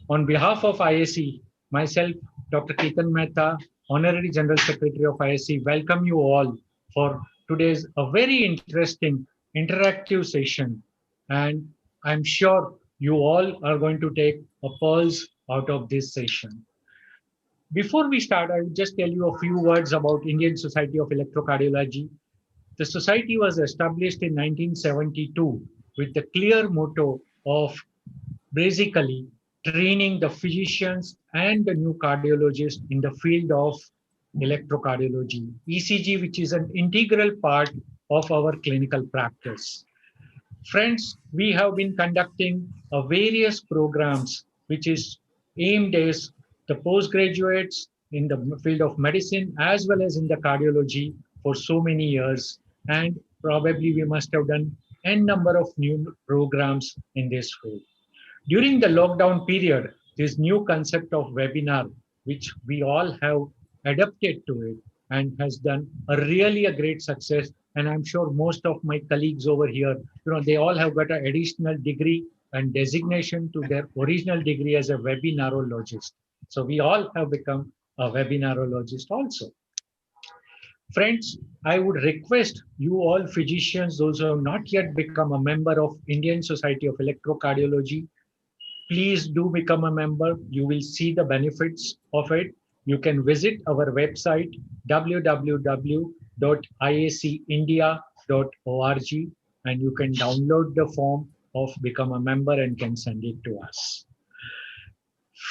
On behalf of IAC, myself, Dr. Ketan Mehta, Honorary General Secretary of IAC, welcome you all for today's a very interesting interactive session. And I'm sure you all are going to take a pulse out of this session. Before we start, I will just tell you a few words about Indian Society of Electrocardiology. The society was established in 1972 with the clear motto of basically training the physicians and the new cardiologists in the field of electrocardiology, ECG, which is an integral part of our clinical practice. Friends, we have been conducting various programs which is aimed as the postgraduates in the field of medicine as well as in the cardiology for so many years. And probably we must have done n number of new programs in this field. During the lockdown period, this new concept of webinar, which we all have adapted to it and has done a great success. And I'm sure most of my colleagues over here, they all have got an additional degree and designation to their original degree as a webinarologist. So we all have become a webinarologist also. Friends, I would request you all physicians, those who have not yet become a member of Indian Society of Electrocardiology, please do become a member. You will see the benefits of it. You can visit our website www.iacindia.org and you can download the form of become a member and can send it to us.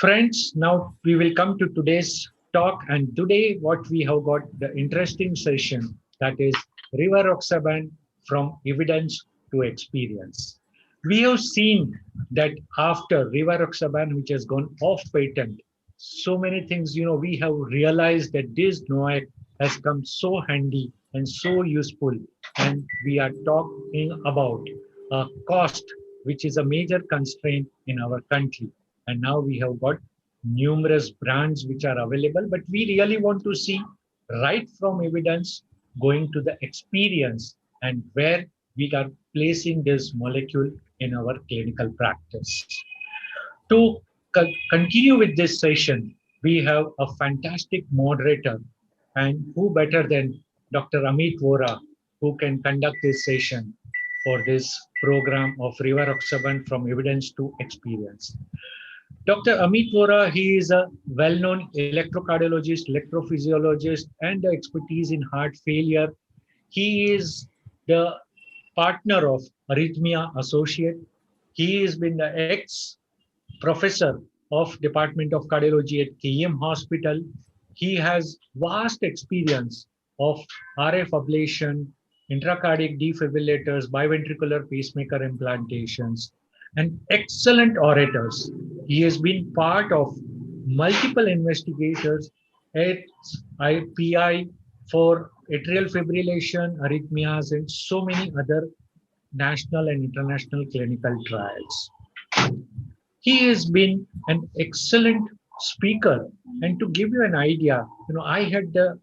Friends, now we will come to today's talk, and today what we have got the interesting session, that is rivaroxaban from evidence to experience. We have seen that after rivaroxaban, which has gone off patent, so many things, we have realized that this NOAC has come so handy and so useful. And we are talking about a cost, which is a major constraint in our country. And now we have got numerous brands which are available, but we really want to see right from evidence going to the experience and where we are placing this molecule in our clinical practice. To continue with this session, we have a fantastic moderator, and who better than Dr. Amit Vora, who can conduct this session for this program of rivaroxaban from evidence to experience. Dr. Amit Vora, he is a well-known electrocardiologist, electrophysiologist, and the expertise in heart failure. He is the partner of Arrhythmia Associate. He has been the ex-professor of Department of Cardiology at KEM Hospital. He has vast experience of RF ablation, intracardiac defibrillators, biventricular pacemaker implantations, and excellent orators. He has been part of multiple investigators at IPI for atrial fibrillation, arrhythmias, and so many other national and international clinical trials. He has been an excellent speaker. And to give you an idea, I had the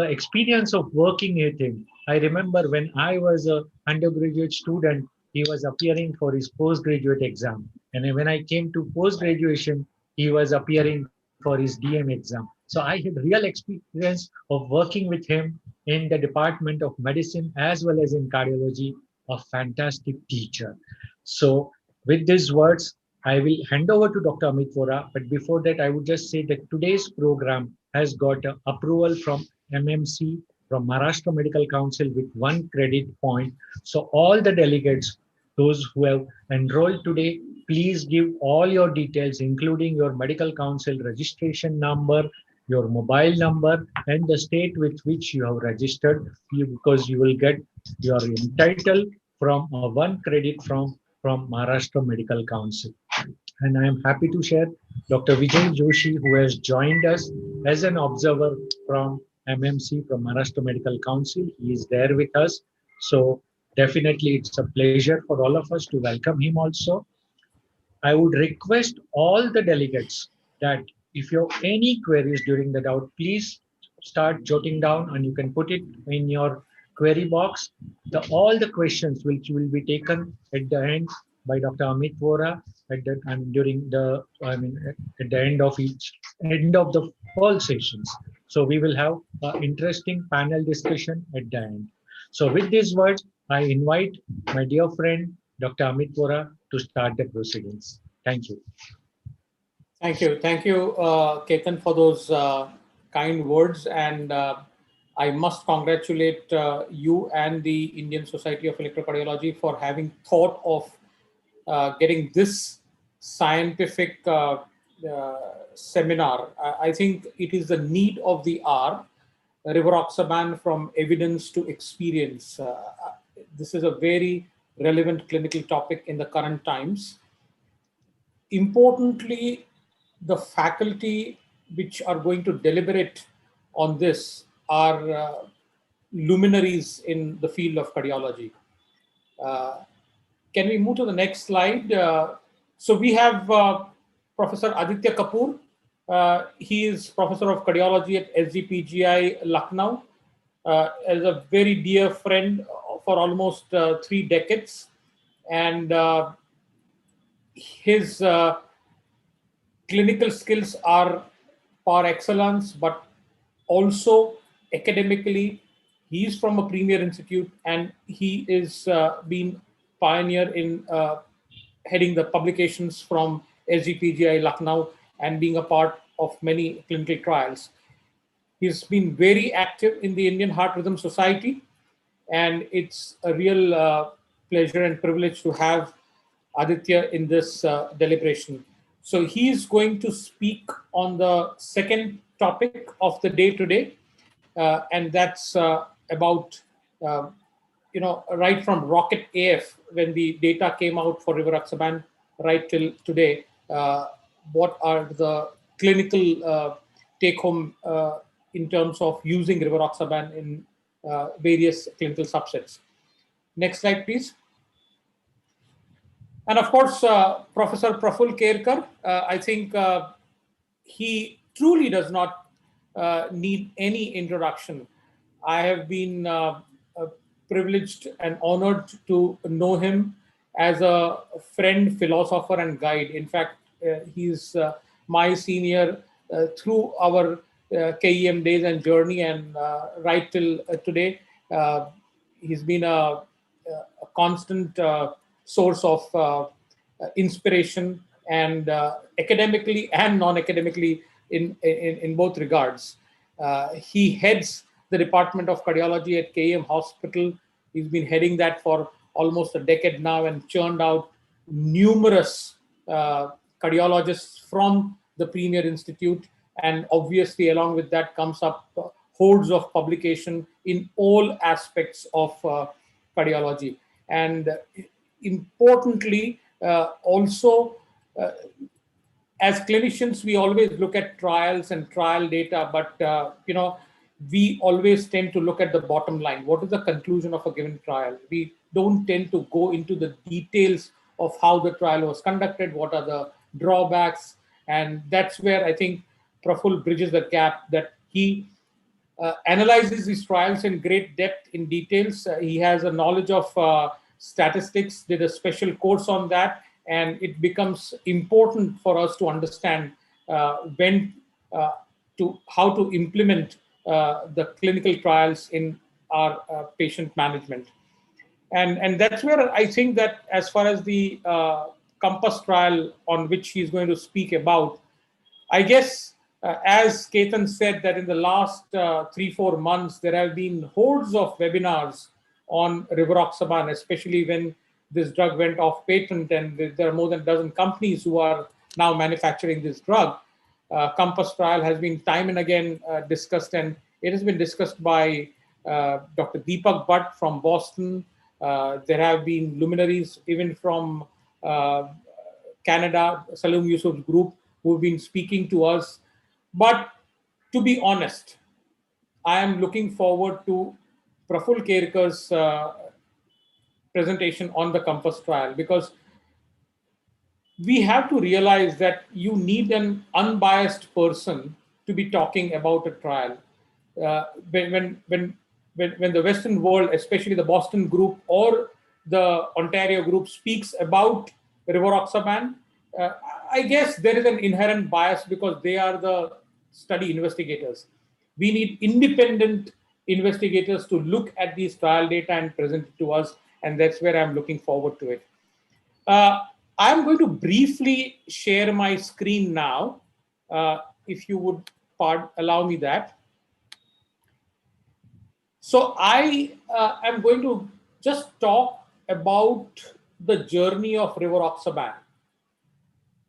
experience of working with him. I remember when I was an undergraduate student, he was appearing for his postgraduate exam. And when I came to post-graduation, he was appearing for his DM exam. So I had real experience of working with him in the Department of Medicine as well as in cardiology, a fantastic teacher. So with these words, I will hand over to Dr. Amit Vora. But before that, I would just say that today's program has got approval from MMC, from Maharashtra Medical Council with 1 credit point. So all the delegates, those who have enrolled today, please give all your details, including your medical council registration number, your mobile number, and the state with which you have registered, because you will get your entitled from a 1 credit from Maharashtra Medical Council. And I am happy to share Dr. Vijay Joshi, who has joined us as an observer from MMC, from Maharashtra Medical Council. He is there with us. So definitely it's a pleasure for all of us to welcome him also. I would request all the delegates that if you have any queries during the doubt, please start jotting down and you can put it in your query box. All the questions which will be taken at the end by Dr. Amit Vora during the, at the end of the all sessions. So we will have an interesting panel discussion at the end. So with these words, I invite my dear friend, Dr. Amit Vora, to start the proceedings. Thank you. Thank you, Ketan, for those kind words. And I must congratulate you and the Indian Society of Electrocardiology for having thought of getting this scientific seminar. I think it is the need of the hour. Rivaroxaban from evidence to experience. This is a very relevant clinical topic in the current times. Importantly, the faculty which are going to deliberate on this are luminaries in the field of cardiology. Can we move to the next slide? So we have Professor Aditya Kapoor. He is Professor of Cardiology at SGPGI Lucknow, as a very dear friend for almost 3 decades. And his clinical skills are par excellence, but also academically, he is from a premier institute and he is been pioneer in heading the publications from SGPGI Lucknow and being a part of many clinical trials. He's been very active in the Indian Heart Rhythm Society, and it's a real pleasure and privilege to have Aditya in this deliberation. So he's going to speak on the second topic of the day today, and that's about, right from Rocket AF, when the data came out for Rivaroxaban, right till today, what are the clinical take-home in terms of using Rivaroxaban in various clinical subsets. Next slide, please. And of course, Professor Praful Kerkar, I think he truly does not need any introduction. I have been privileged and honored to know him as a friend, philosopher, and guide. In fact, he's my senior through our KEM days and journey, and right till today, he's been a constant source of inspiration, and academically and non-academically in both regards. He heads the Department of Cardiology at KEM Hospital. He's been heading that for almost a decade now and churned out numerous cardiologists from the Premier Institute. And obviously, along with that comes up hordes of publication in all aspects of cardiology. And importantly, also, as clinicians, we always look at trials and trial data, but we always tend to look at the bottom line. What is the conclusion of a given trial? We don't tend to go into the details of how the trial was conducted, what are the drawbacks, and that's where I think Praful bridges the gap, that he analyzes these trials in great depth, in details. He has a knowledge of statistics, did a special course on that, and it becomes important for us to understand how to implement the clinical trials in our patient management. And that's where I think that as far as the COMPASS trial on which he's going to speak about, I guess, as Ketan said, that in the last 3-4 months, there have been hordes of webinars on Rivaroxaban, especially when this drug went off patent, and there are more than a dozen companies who are now manufacturing this drug. COMPASS trial has been time and again discussed, and it has been discussed by Dr. Deepak Bhatt from Boston. There have been luminaries even from Canada, Salim Yusuf's group, who've been speaking to us. But to be honest, I am looking forward to Praful Kerkar's presentation on the COMPASS trial, because we have to realize that you need an unbiased person to be talking about a trial. When the Western world, especially the Boston group or the Ontario group, speaks about rivaroxaban. Uh, I guess there is an inherent bias because they are the study investigators. We need independent investigators to look at these trial data and present it to us, and that's where I'm looking forward to it. Uh, I'm going to briefly share my screen now, if you would allow me that. So I am going to just talk about the journey of rivaroxaban.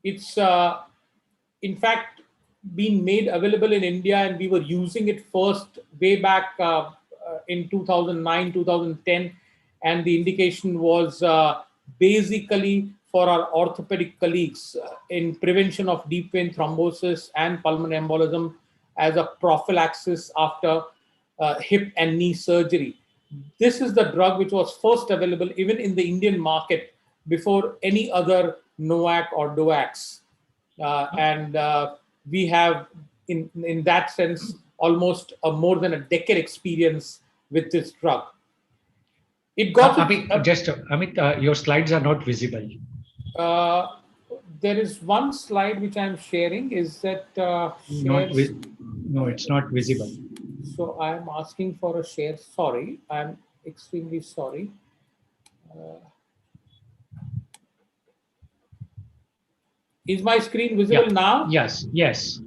It's in fact been made available in India, and we were using it first way back in 2009, 2010, and the indication was basically for our orthopedic colleagues in prevention of deep vein thrombosis and pulmonary embolism as a prophylaxis after hip and knee surgery. This is the drug which was first available even in the Indian market before any other NOAC or DOACs. And we have, in that sense, almost more than a decade experience with this drug. It got Amit, your slides are not visible. There is one slide which I'm sharing. Is that no, it's not visible. So I'm asking for a share. Sorry, I'm extremely sorry. Is my screen visible now? Yes, yes.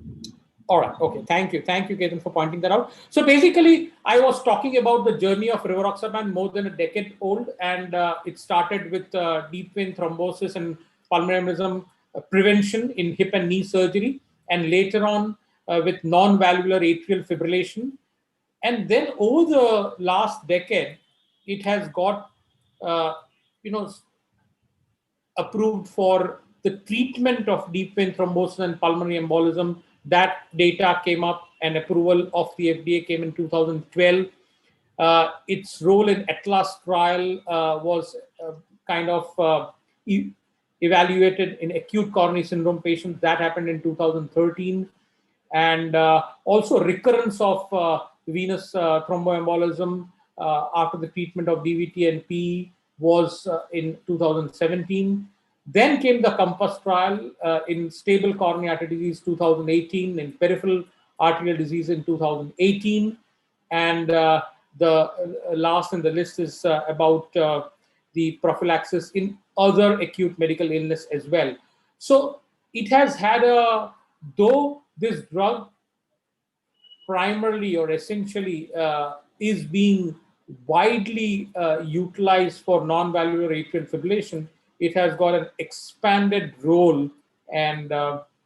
All right. Okay. Thank you. Thank you, Ketan, for pointing that out. So basically, I was talking about the journey of rivaroxaban, more than a decade old, and it started with deep vein thrombosis and pulmonary embolism prevention in hip and knee surgery, and later on with non-valvular atrial fibrillation. And then over the last decade, it has got, approved for the treatment of deep vein thrombosis and pulmonary embolism. That data came up, and approval of the FDA came in 2012. Its role in ATLAS trial was kind of evaluated in acute coronary syndrome patients. That happened in 2013. And also recurrence of venous thromboembolism after the treatment of DVT and PE was in 2017. Then came the COMPASS trial in stable coronary artery disease 2018, in peripheral arterial disease in 2018. And the last in the list is about the prophylaxis in other acute medical illness as well. So it has had though this drug primarily or essentially is being widely utilized for non-valvular atrial fibrillation, it has got an expanded role. And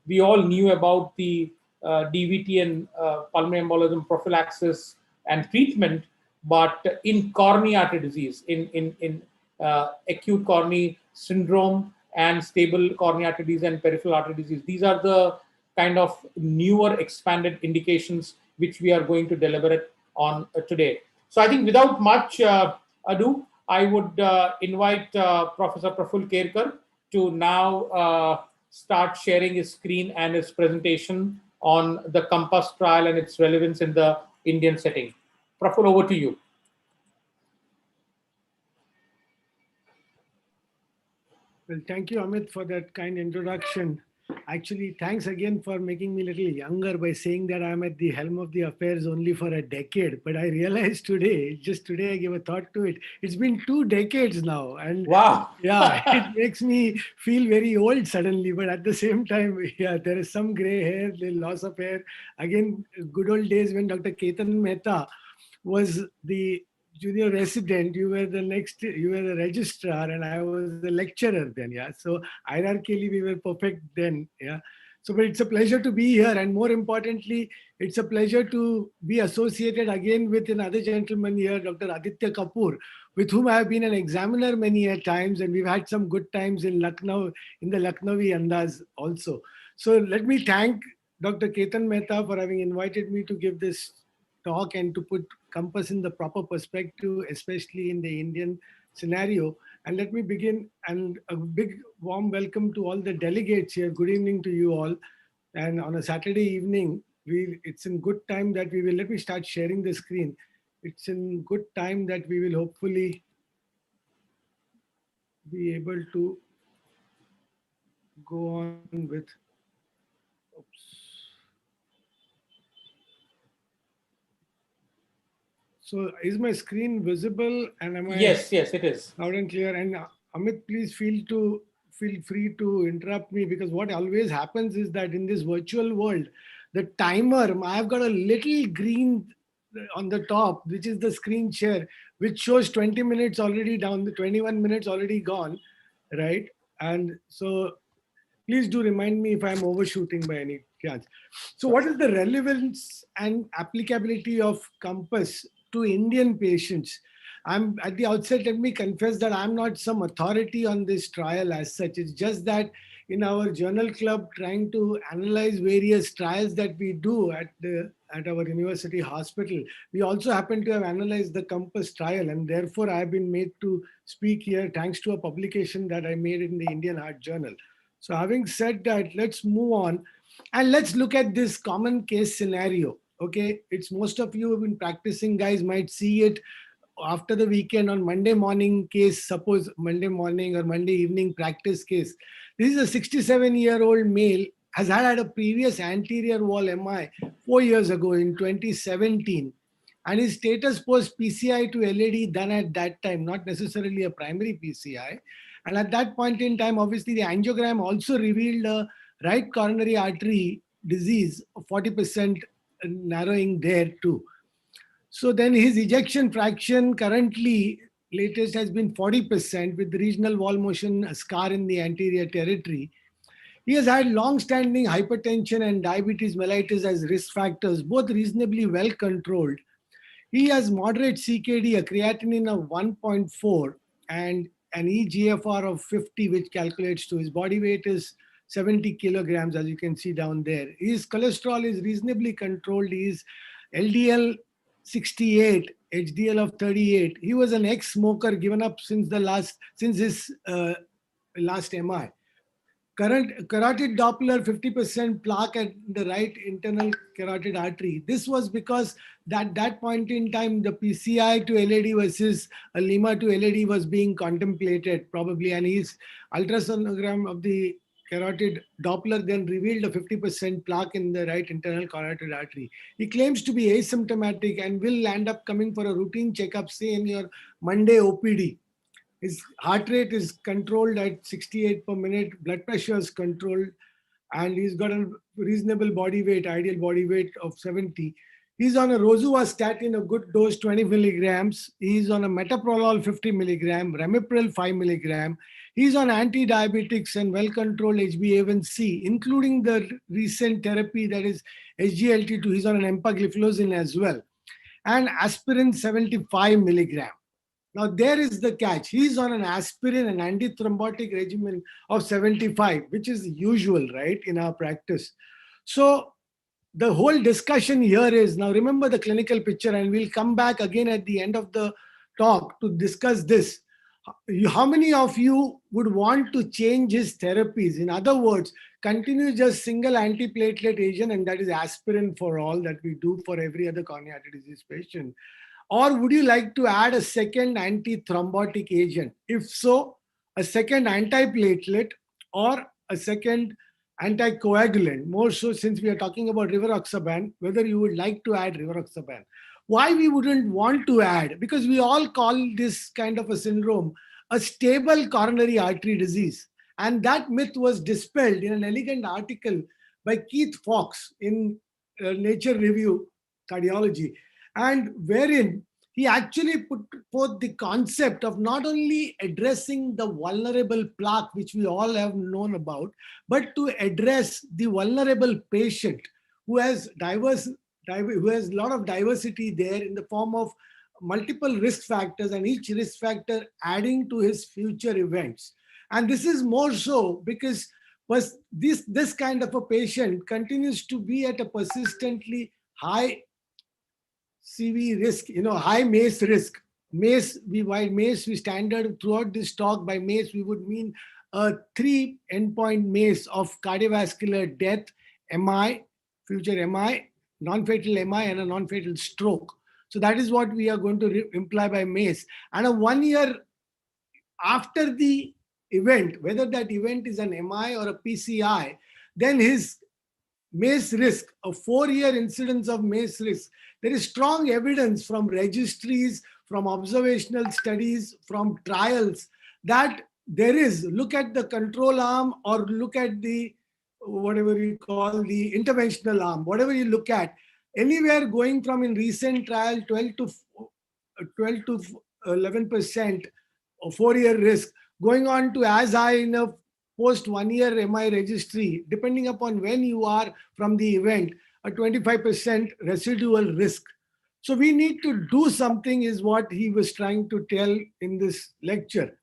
we all knew about the DVT and pulmonary embolism prophylaxis and treatment, but in coronary artery disease, in acute coronary syndrome and stable coronary artery disease and peripheral artery disease, these are the kind of newer expanded indications which we are going to deliberate on today. So I think without much ado, I would invite Professor Praful Kerkar to now start sharing his screen and his presentation on the COMPASS trial and its relevance in the Indian setting. Praful, over to you. Well, thank you, Amit, for that kind introduction. Actually, thanks again for making me a little younger by saying that I'm at the helm of the affairs only for a decade. But I realized today, just today, I gave a thought to it. It's been 2 decades now. And wow. Yeah, it makes me feel very old suddenly. But at the same time, yeah, there is some gray hair, little loss of hair. Again, good old days when Dr. Ketan Mehta was the junior resident, you were the registrar, and I was the lecturer then. Yeah, so hierarchically we were perfect then. Yeah, so but it's a pleasure to be here, and more importantly, it's a pleasure to be associated again with another gentleman here, Dr. Aditya Kapoor, with whom I have been an examiner many a times, and we've had some good times in Lucknow, in the Lucknowi Andaz also. So let me thank Dr. Ketan Mehta for having invited me to give this talk and to put COMPASS in the proper perspective, especially in the Indian scenario. And let me begin, and a big warm welcome to all the delegates here. Good evening to you all. And on a Saturday evening, it's in good time that we will, let me start sharing the screen. It's in good time that we will hopefully be able to go on with. Oops. So is my screen visible and am I Yes, yes, it is. loud and clear? And Amit, please feel free to interrupt me, because what always happens is that in this virtual world, the timer, I've got a little green on the top, which is the screen share, which shows 20 minutes already down, the 21 minutes already gone, right? And so please do remind me if I'm overshooting by any chance. So what is the relevance and applicability of Compass to Indian patients? I'm at the outset, let me confess that I'm not some authority on this trial as such. It's just that in our journal club, trying to analyze various trials that we do at our university hospital, we also happen to have analyzed the Compass trial, and therefore I've been made to speak here thanks to a publication that I made in the Indian Heart Journal. So having said that, let's move on and let's look at this common case scenario. Okay, it's most of you have been practicing, guys, might see it after the weekend on Monday morning case, suppose Monday morning or Monday evening practice case. This is a 67-year-old male, has had a previous anterior wall MI 4 years ago in 2017. And his status was PCI to LAD done at that time, not necessarily a primary PCI. And at that point in time, obviously the angiogram also revealed a right coronary artery disease, 40% narrowing there too. So then his ejection fraction currently latest has been 40% with regional wall motion scar in the anterior territory. He has had long-standing hypertension and diabetes mellitus as risk factors, both reasonably well controlled. He has moderate CKD, a creatinine of 1.4 and an EGFR of 50, which calculates to his body weight is 70 kilograms, as you can see down there. His cholesterol is reasonably controlled. He is LDL 68, HDL of 38. He was an ex-smoker, given up since his last MI. Current carotid Doppler 50% plaque at the right internal carotid artery. This was because that point in time, the PCI to LAD versus a Lima to LAD was being contemplated probably, and his ultrasonogram of the carotid Doppler then revealed a 50% plaque in the right internal carotid artery. He claims to be asymptomatic and will end up coming for a routine checkup, say in your Monday OPD. His heart rate is controlled at 68 per minute, blood pressure is controlled, and he's got a reasonable body weight, ideal body weight of 70. He's on a rosuvastatin, a good dose, 20 milligrams. He's on a metoprolol, 50 milligram, ramipril, 5 milligram. He's on anti-diabetics and well-controlled HbA1c, including the recent therapy that is SGLT2. He's on an empagliflozin as well, and aspirin, 75 milligram. Now, there is the catch. He's on an aspirin and antithrombotic regimen of 75, which is usual, right, in our practice. So the whole discussion here is, now remember the clinical picture, and we'll come back again at the end of the talk to discuss this. How many of you would want to change his therapies? In other words, continue just single antiplatelet agent, and that is aspirin for all that we do for every other coronary artery disease patient. Or would you like to add a second antithrombotic agent? If so, a second antiplatelet or a second anticoagulant, more so since we are talking about rivaroxaban, whether you would like to add rivaroxaban. Why we wouldn't want to add? Because we all call this kind of a syndrome a stable coronary artery disease. And that myth was dispelled in an elegant article by Keith Fox in Nature Review Cardiology, and wherein he actually put forth the concept of not only addressing the vulnerable plaque, which we all have known about, but to address the vulnerable patient who has a lot of diversity there in the form of multiple risk factors, and each risk factor adding to his future events. And this is more so because this kind of a patient continues to be at a persistently high CV risk, high MACE risk. By MACE, we standard throughout this talk, by MACE, we would mean a 3 endpoint MACE of cardiovascular death, MI, future MI, non-fatal MI, and a non-fatal stroke. So that is what we are going to imply by MACE. And a 1 year after the event, whether that event is an MI or a PCI, then his MACE risk, a 4-year incidence of MACE risk, there is strong evidence from registries, from observational studies, from trials that there is, look at the control arm or look at the, whatever you call the interventional arm, whatever you look at, anywhere going from in recent trial 12 to 11% 4-year risk, going on to as high in a post 1-year MI registry, depending upon when you are from the event, a 25% residual risk. So we need to do something is what he was trying to tell in this lecture.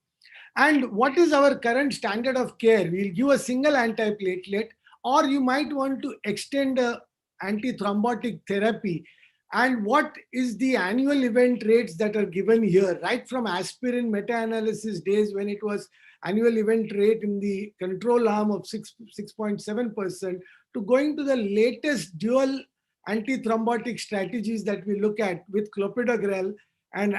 And what is our current standard of care? We'll give a single antiplatelet, or you might want to extend a antithrombotic therapy. And what is the annual event rates that are given here, right from aspirin meta-analysis days when it was annual event rate in the control arm of 6.7% to going to the latest dual antithrombotic strategies that we look at with clopidogrel and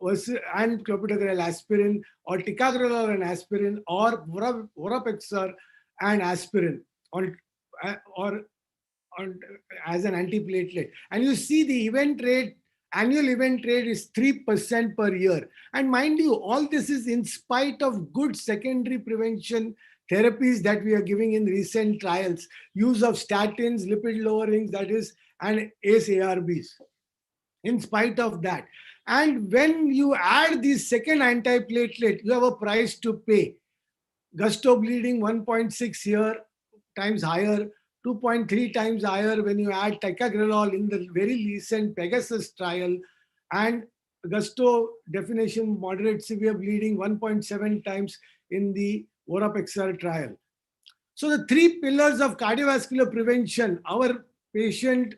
clopidogrel aspirin, or ticagrelor and aspirin, or vorapixor and aspirin, or as an antiplatelet. And you see the event rate, annual event rate is 3% per year. And mind you, all this is in spite of good secondary prevention therapies that we are giving in recent trials, use of statins, lipid lowerings, that is, and ACE ARBs. In spite of that. And when you add the second antiplatelet, you have a price to pay. Gusto bleeding 1.6 here times higher, 2.3 times higher when you add ticagrelor in the very recent Pegasus trial, and Gusto definition moderate severe bleeding 1.7 times in the vorapixor trial. So the 3 pillars of cardiovascular prevention, our patient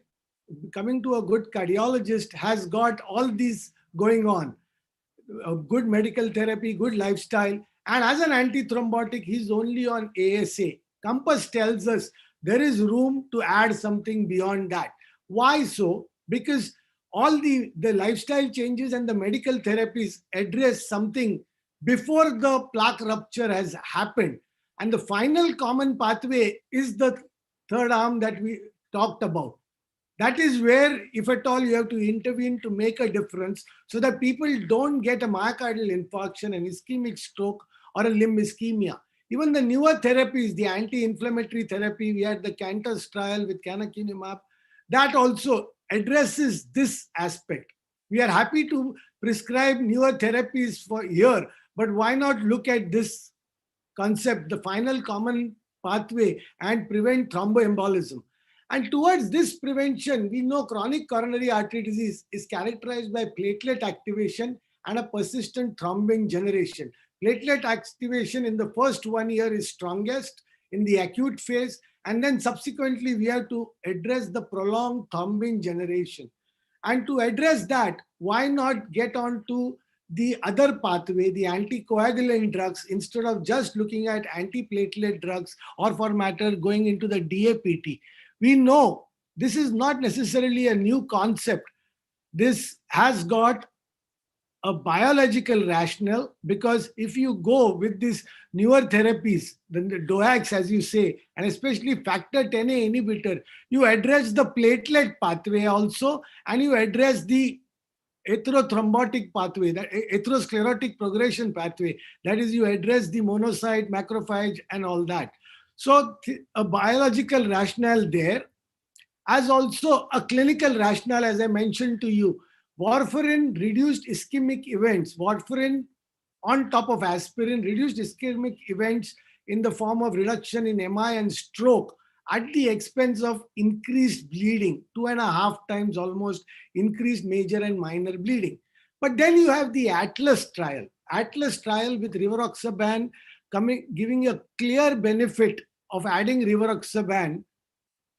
coming to a good cardiologist has got all these going on. A good medical therapy, good lifestyle, and as an antithrombotic, he's only on ASA. Compass tells us there is room to add something beyond that. Why so? Because all the lifestyle changes and the medical therapies address something before the plaque rupture has happened. And the final common pathway is the third arm that we talked about. That is where, if at all, you have to intervene to make a difference so that people don't get a myocardial infarction, an ischemic stroke, or a limb ischemia. Even the newer therapies, the anti-inflammatory therapy, we had the CANTOS trial with canakinumab, that also addresses this aspect. We are happy to prescribe newer therapies for here, but why not look at this concept, the final common pathway, and prevent thromboembolism? And towards this prevention, we know chronic coronary artery disease is characterized by platelet activation and a persistent thrombin generation. Platelet activation in the first 1 year is strongest in the acute phase, and then subsequently we have to address the prolonged thrombin generation. And to address that, why not get on to the other pathway, the anticoagulant drugs, instead of just looking at antiplatelet drugs, or for matter going into the DAPT. We know this is not necessarily a new concept. This has got a biological rationale, because if you go with these newer therapies, the DOACs, as you say, and especially factor 10A inhibitor, you address the platelet pathway also, and you address the atherothrombotic pathway, the atherosclerotic progression pathway. That is, you address the monocyte, macrophage, and all that. So a biological rationale there, as also a clinical rationale, as I mentioned to you. Warfarin reduced ischemic events. Warfarin on top of aspirin reduced ischemic events in the form of reduction in MI and stroke at the expense of increased bleeding, 2.5 times almost increased major and minor bleeding. But then you have the ATLAS trial. ATLAS trial with rivaroxaban giving a clear benefit of adding rivaroxaban.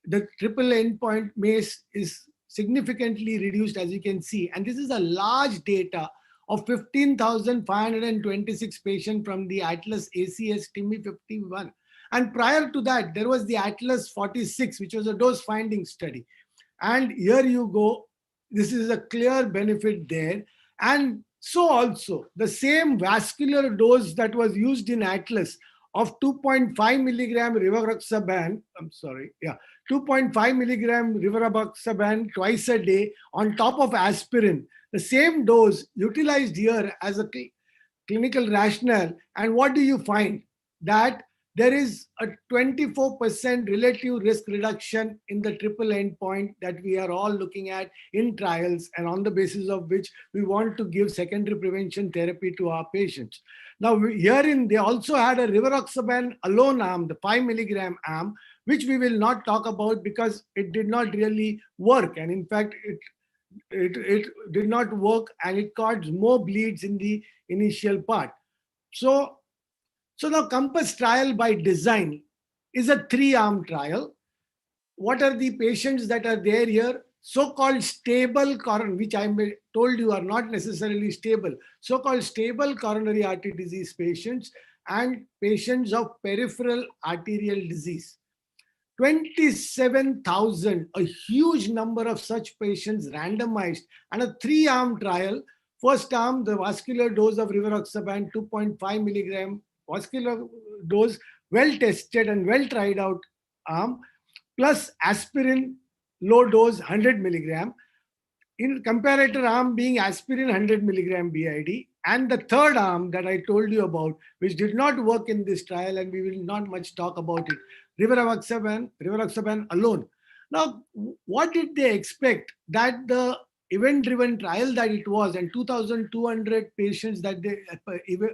The triple endpoint MACE is significantly reduced, as you can see. And this is a large data of 15,526 patients from the ATLAS ACS TIMI 51. And prior to that, there was the ATLAS 46, which was a dose finding study. And here you go, this is a clear benefit there. And So also the same vascular dose that was used in Atlas of 2.5 milligram rivaroxaban, 2.5 milligram rivaroxaban twice a day on top of aspirin, the same dose utilized here as a clinical rationale. And what do you find? That there is a 24% relative risk reduction in the triple endpoint that we are all looking at in trials, and on the basis of which we want to give secondary prevention therapy to our patients. Now, herein, they also had a rivaroxaban alone arm, the 5 milligram arm, which we will not talk about because it did not really work. And in fact, it did not work, and it caused more bleeds in the initial part. So now COMPASS trial by design is a 3-arm trial. What are the patients that are there here? So-called stable coronary, which I told you are not necessarily stable, so-called stable coronary artery disease patients and patients of peripheral arterial disease. 27,000, a huge number of such patients randomized, and a 3-arm trial. First arm, the vascular dose of rivaroxaban, 2.5 milligram vascular dose, well tested and well tried out arm, plus aspirin low dose 100 milligram. In comparator arm being aspirin 100 milligram BID, and the third arm that I told you about, which did not work in this trial, and we will not much talk about it, rivaroxaban alone. Now, what did they expect? That the event-driven trial that it was, and 2,200 patients that they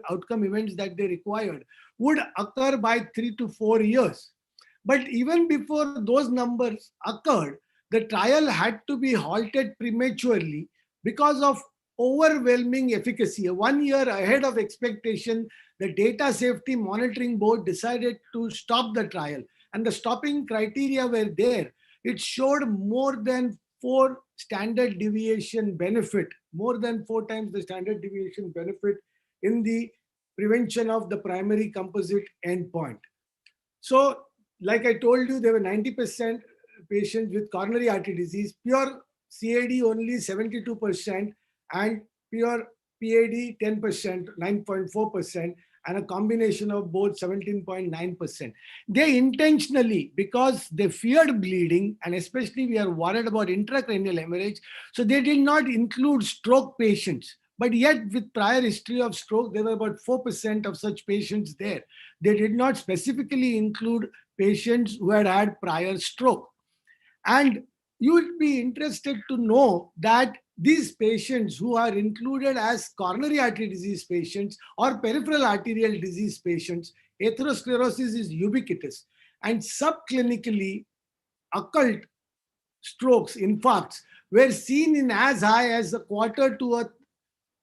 outcome events that they required would occur by 3 to 4 years. But even before those numbers occurred, the trial had to be halted prematurely because of overwhelming efficacy. 1 year ahead of expectation, the Data Safety Monitoring Board decided to stop the trial. And the stopping criteria were there. It showed more than 4 standard deviation benefit, more than 4 times the standard deviation benefit in the prevention of the primary composite endpoint. So, like I told you, there were 90% patients with coronary artery disease, pure CAD only 72%, and pure PAD 10%, 9.4%, and a combination of both 17.9%. They intentionally, because they feared bleeding, and especially we are worried about intracranial hemorrhage, so they did not include stroke patients. But yet, with prior history of stroke, there were about 4% of such patients there. They did not specifically include patients who had had prior stroke. And you would be interested to know that these patients who are included as coronary artery disease patients or peripheral arterial disease patients, atherosclerosis is ubiquitous. And subclinically, occult strokes, infarcts, were seen in as high as a quarter to a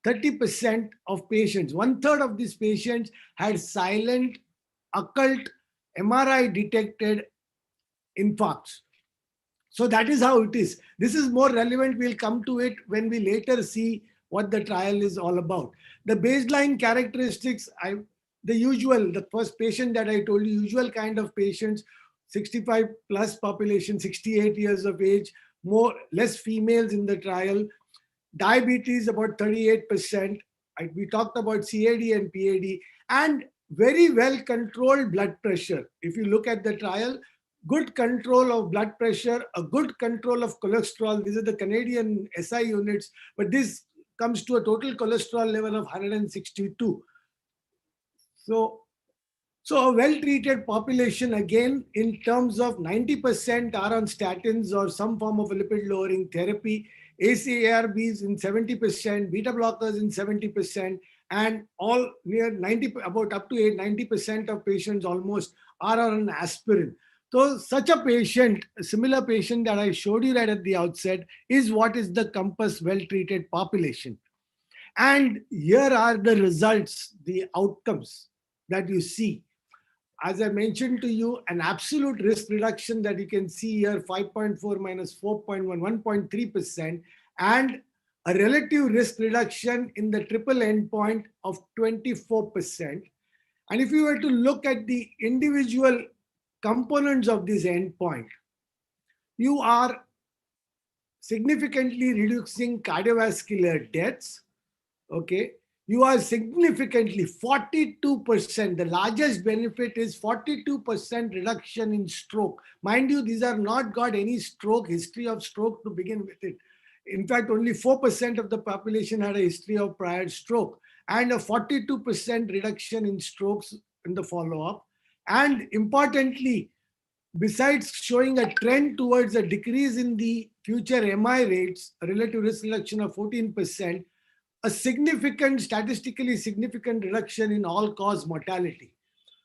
30% of patients. 1/3 of these patients had silent occult MRI detected infarcts. So that is how it is. This is more relevant. We'll come to it when we later see what the trial is all about. The baseline characteristics, the first patient that I told you, usual kind of patients, 65 plus population, 68 years of age, less females in the trial. Diabetes about 38%. We talked about CAD and PAD, and very well controlled blood pressure. If you look at the trial, good control of blood pressure, a good control of cholesterol. These are the Canadian SI units, but this comes to a total cholesterol level of 162. So a well-treated population, again, in terms of 90% are on statins or some form of lipid-lowering therapy, ACE/ARBs in 70%, beta blockers in 70%, and all near 90, about up to 90% of patients almost are on aspirin. So such a patient, a similar patient that I showed you right at the outset, is what is the COMPASS well-treated population. And here are the results, the outcomes that you see. As I mentioned to you, an absolute risk reduction that you can see here, 5.4 minus 4.1, 1.3%, and a relative risk reduction in the triple endpoint of 24%. And if you were to look at the individual components of this endpoint, you are significantly reducing cardiovascular deaths, okay, you are significantly 42%. The largest benefit is 42% reduction in stroke. Mind you, these are not got any stroke, history of stroke to begin with it. In fact, only 4% of the population had a history of prior stroke, and a 42% reduction in strokes in the follow-up. And importantly, besides showing a trend towards a decrease in the future MI rates, a relative risk reduction of 14%, a significant, statistically significant reduction in all-cause mortality.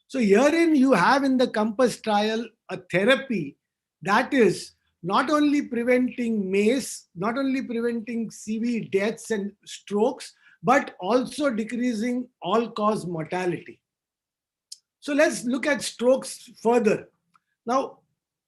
So herein you have in the COMPASS trial a therapy that is not only preventing MACE, not only preventing CV deaths and strokes, but also decreasing all-cause mortality. So let's look at strokes further. Now,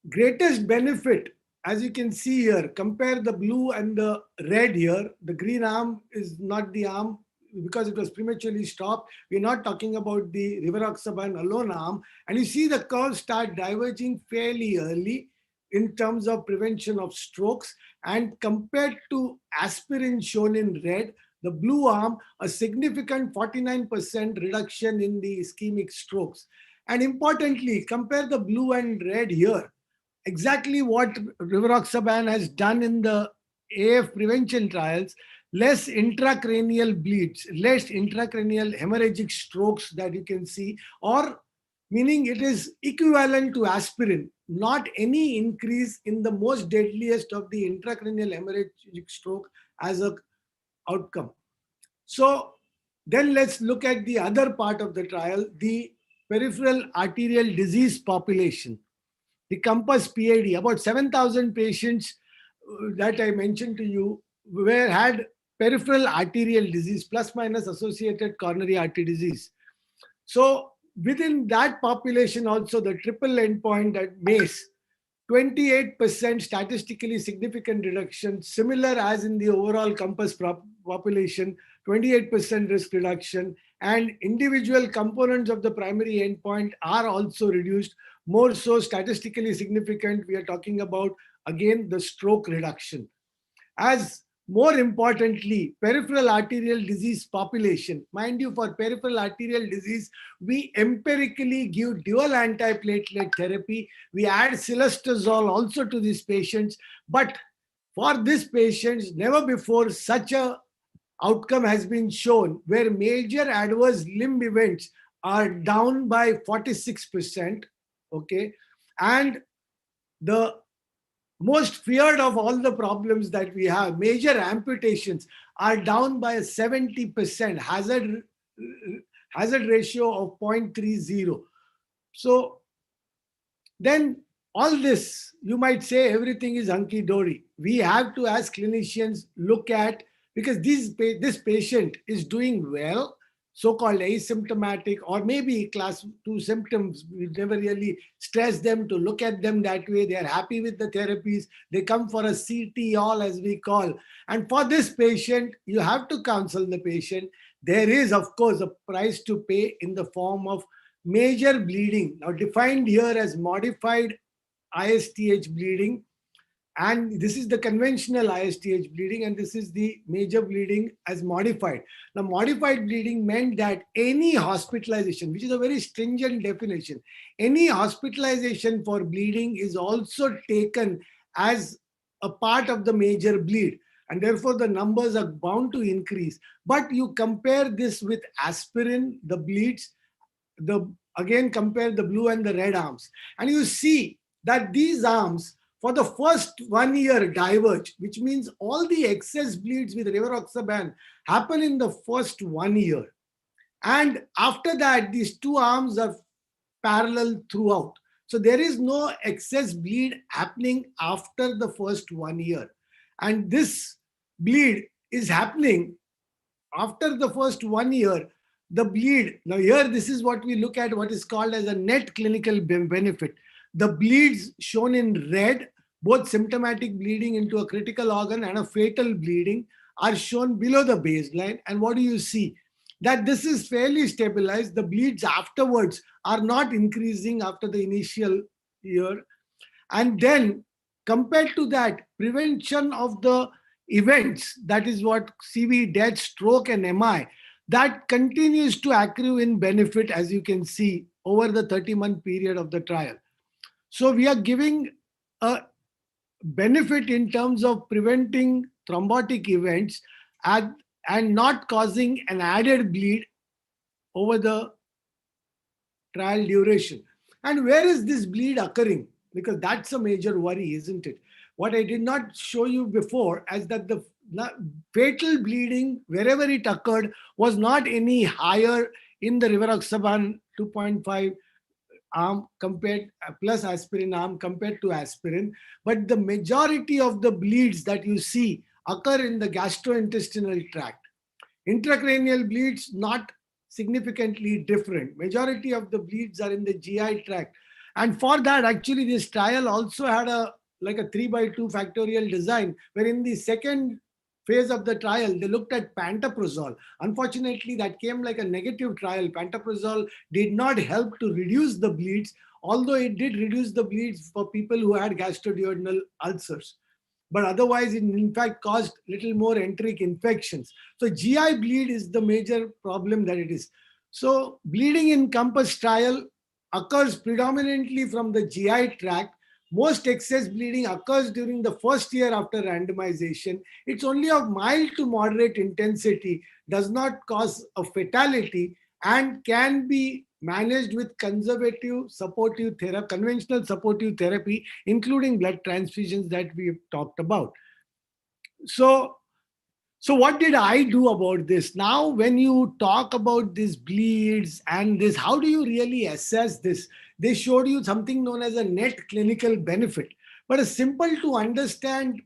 greatest benefit, as you can see here, compare the blue and the red here. The green arm is not the arm because it was prematurely stopped. We're not talking about the rivaroxaban alone arm. And you see the curves start diverging fairly early in terms of prevention of strokes. And compared to aspirin shown in red, the blue arm, a significant 49% reduction in the ischemic strokes. And importantly, compare the blue and red here. Exactly what rivaroxaban has done in the AF prevention trials, less intracranial bleeds, less intracranial hemorrhagic strokes that you can see, or meaning it is equivalent to aspirin, not any increase in the most deadliest of the intracranial hemorrhagic stroke as a outcome. So then let's look at the other part of the trial, the peripheral arterial disease population. The COMPASS PAD, about 7,000 patients that I mentioned to you had peripheral arterial disease plus minus associated coronary artery disease. So within that population also, the triple endpoint at MACE, 28% statistically significant reduction, similar as in the overall COMPASS population, 28% risk reduction, and individual components of the primary endpoint are also reduced, more so statistically significant. We are talking about, again, the stroke reduction. As more importantly, peripheral arterial disease population. Mind you, for peripheral arterial disease, we empirically give dual antiplatelet therapy. We add cilostazol also to these patients. But for these patients, never before such a outcome has been shown where major adverse limb events are down by 46%. Okay. And the most feared of all the problems that we have, major amputations, are down by 70%, hazard ratio of 0.30. So then all this, you might say everything is hunky-dory. We have to, as clinicians, look at, because this patient is doing well, so-called asymptomatic, or maybe class 2 symptoms. We never really stress them to look at them that way. They are happy with the therapies. They come for a CT all, as we call. And for this patient, you have to counsel the patient. There is, of course, a price to pay in the form of major bleeding. Now defined here as modified ISTH bleeding. And this is the conventional ISTH bleeding, and this is the major bleeding as modified. Now, modified bleeding meant that any hospitalization, which is a very stringent definition, any hospitalization for bleeding is also taken as a part of the major bleed. And therefore, the numbers are bound to increase. But you compare this with aspirin, the bleeds, again compare the blue and the red arms. And you see that these arms, for the first 1 year, diverge, which means all the excess bleeds with rivaroxaban happen in the first 1 year. And after that, these two arms are parallel throughout. So there is no excess bleed happening after the first 1 year. And this bleed is happening after the first 1 year. The bleed, now here, this is what we look at, what is called as a net clinical benefit. The bleeds shown in red, both symptomatic bleeding into a critical organ and a fatal bleeding, are shown below the baseline. And what do you see? That this is fairly stabilized. The bleeds afterwards are not increasing after the initial year. And then compared to that, prevention of the events, that is what CV, death, stroke, and MI, that continues to accrue in benefit, as you can see, over the 30-month period of the trial. So we are giving a benefit in terms of preventing thrombotic events and not causing an added bleed over the trial duration. And where is this bleed occurring? Because that's a major worry, isn't it? What I did not show you before is that the fatal bleeding, wherever it occurred, was not any higher in the rivaroxaban 2.5 arm compared plus aspirin arm compared to aspirin, but the majority of the bleeds that you see occur in the gastrointestinal tract. Intracranial bleeds not significantly different. Majority of the bleeds are in the GI tract. And for that, actually, this trial also had a 3/2 factorial design, where in the second phase of the trial, they looked at pantoprazole. Unfortunately, that came like a negative trial. Pantoprazole did not help to reduce the bleeds, although it did reduce the bleeds for people who had gastroduodenal ulcers. But otherwise, it in fact caused little more enteric infections. So GI bleed is the major problem that it is. So bleeding in COMPASS trial occurs predominantly from the GI tract. Most excess bleeding occurs during the first year after randomization. It's only of mild to moderate intensity, does not cause a fatality, and can be managed with conservative supportive therapy, conventional supportive therapy, including blood transfusions that we've talked about. So what did I do about this? Now, when you talk about these bleeds and this, how do you really assess this? They showed you something known as a net clinical benefit. But a simple to understand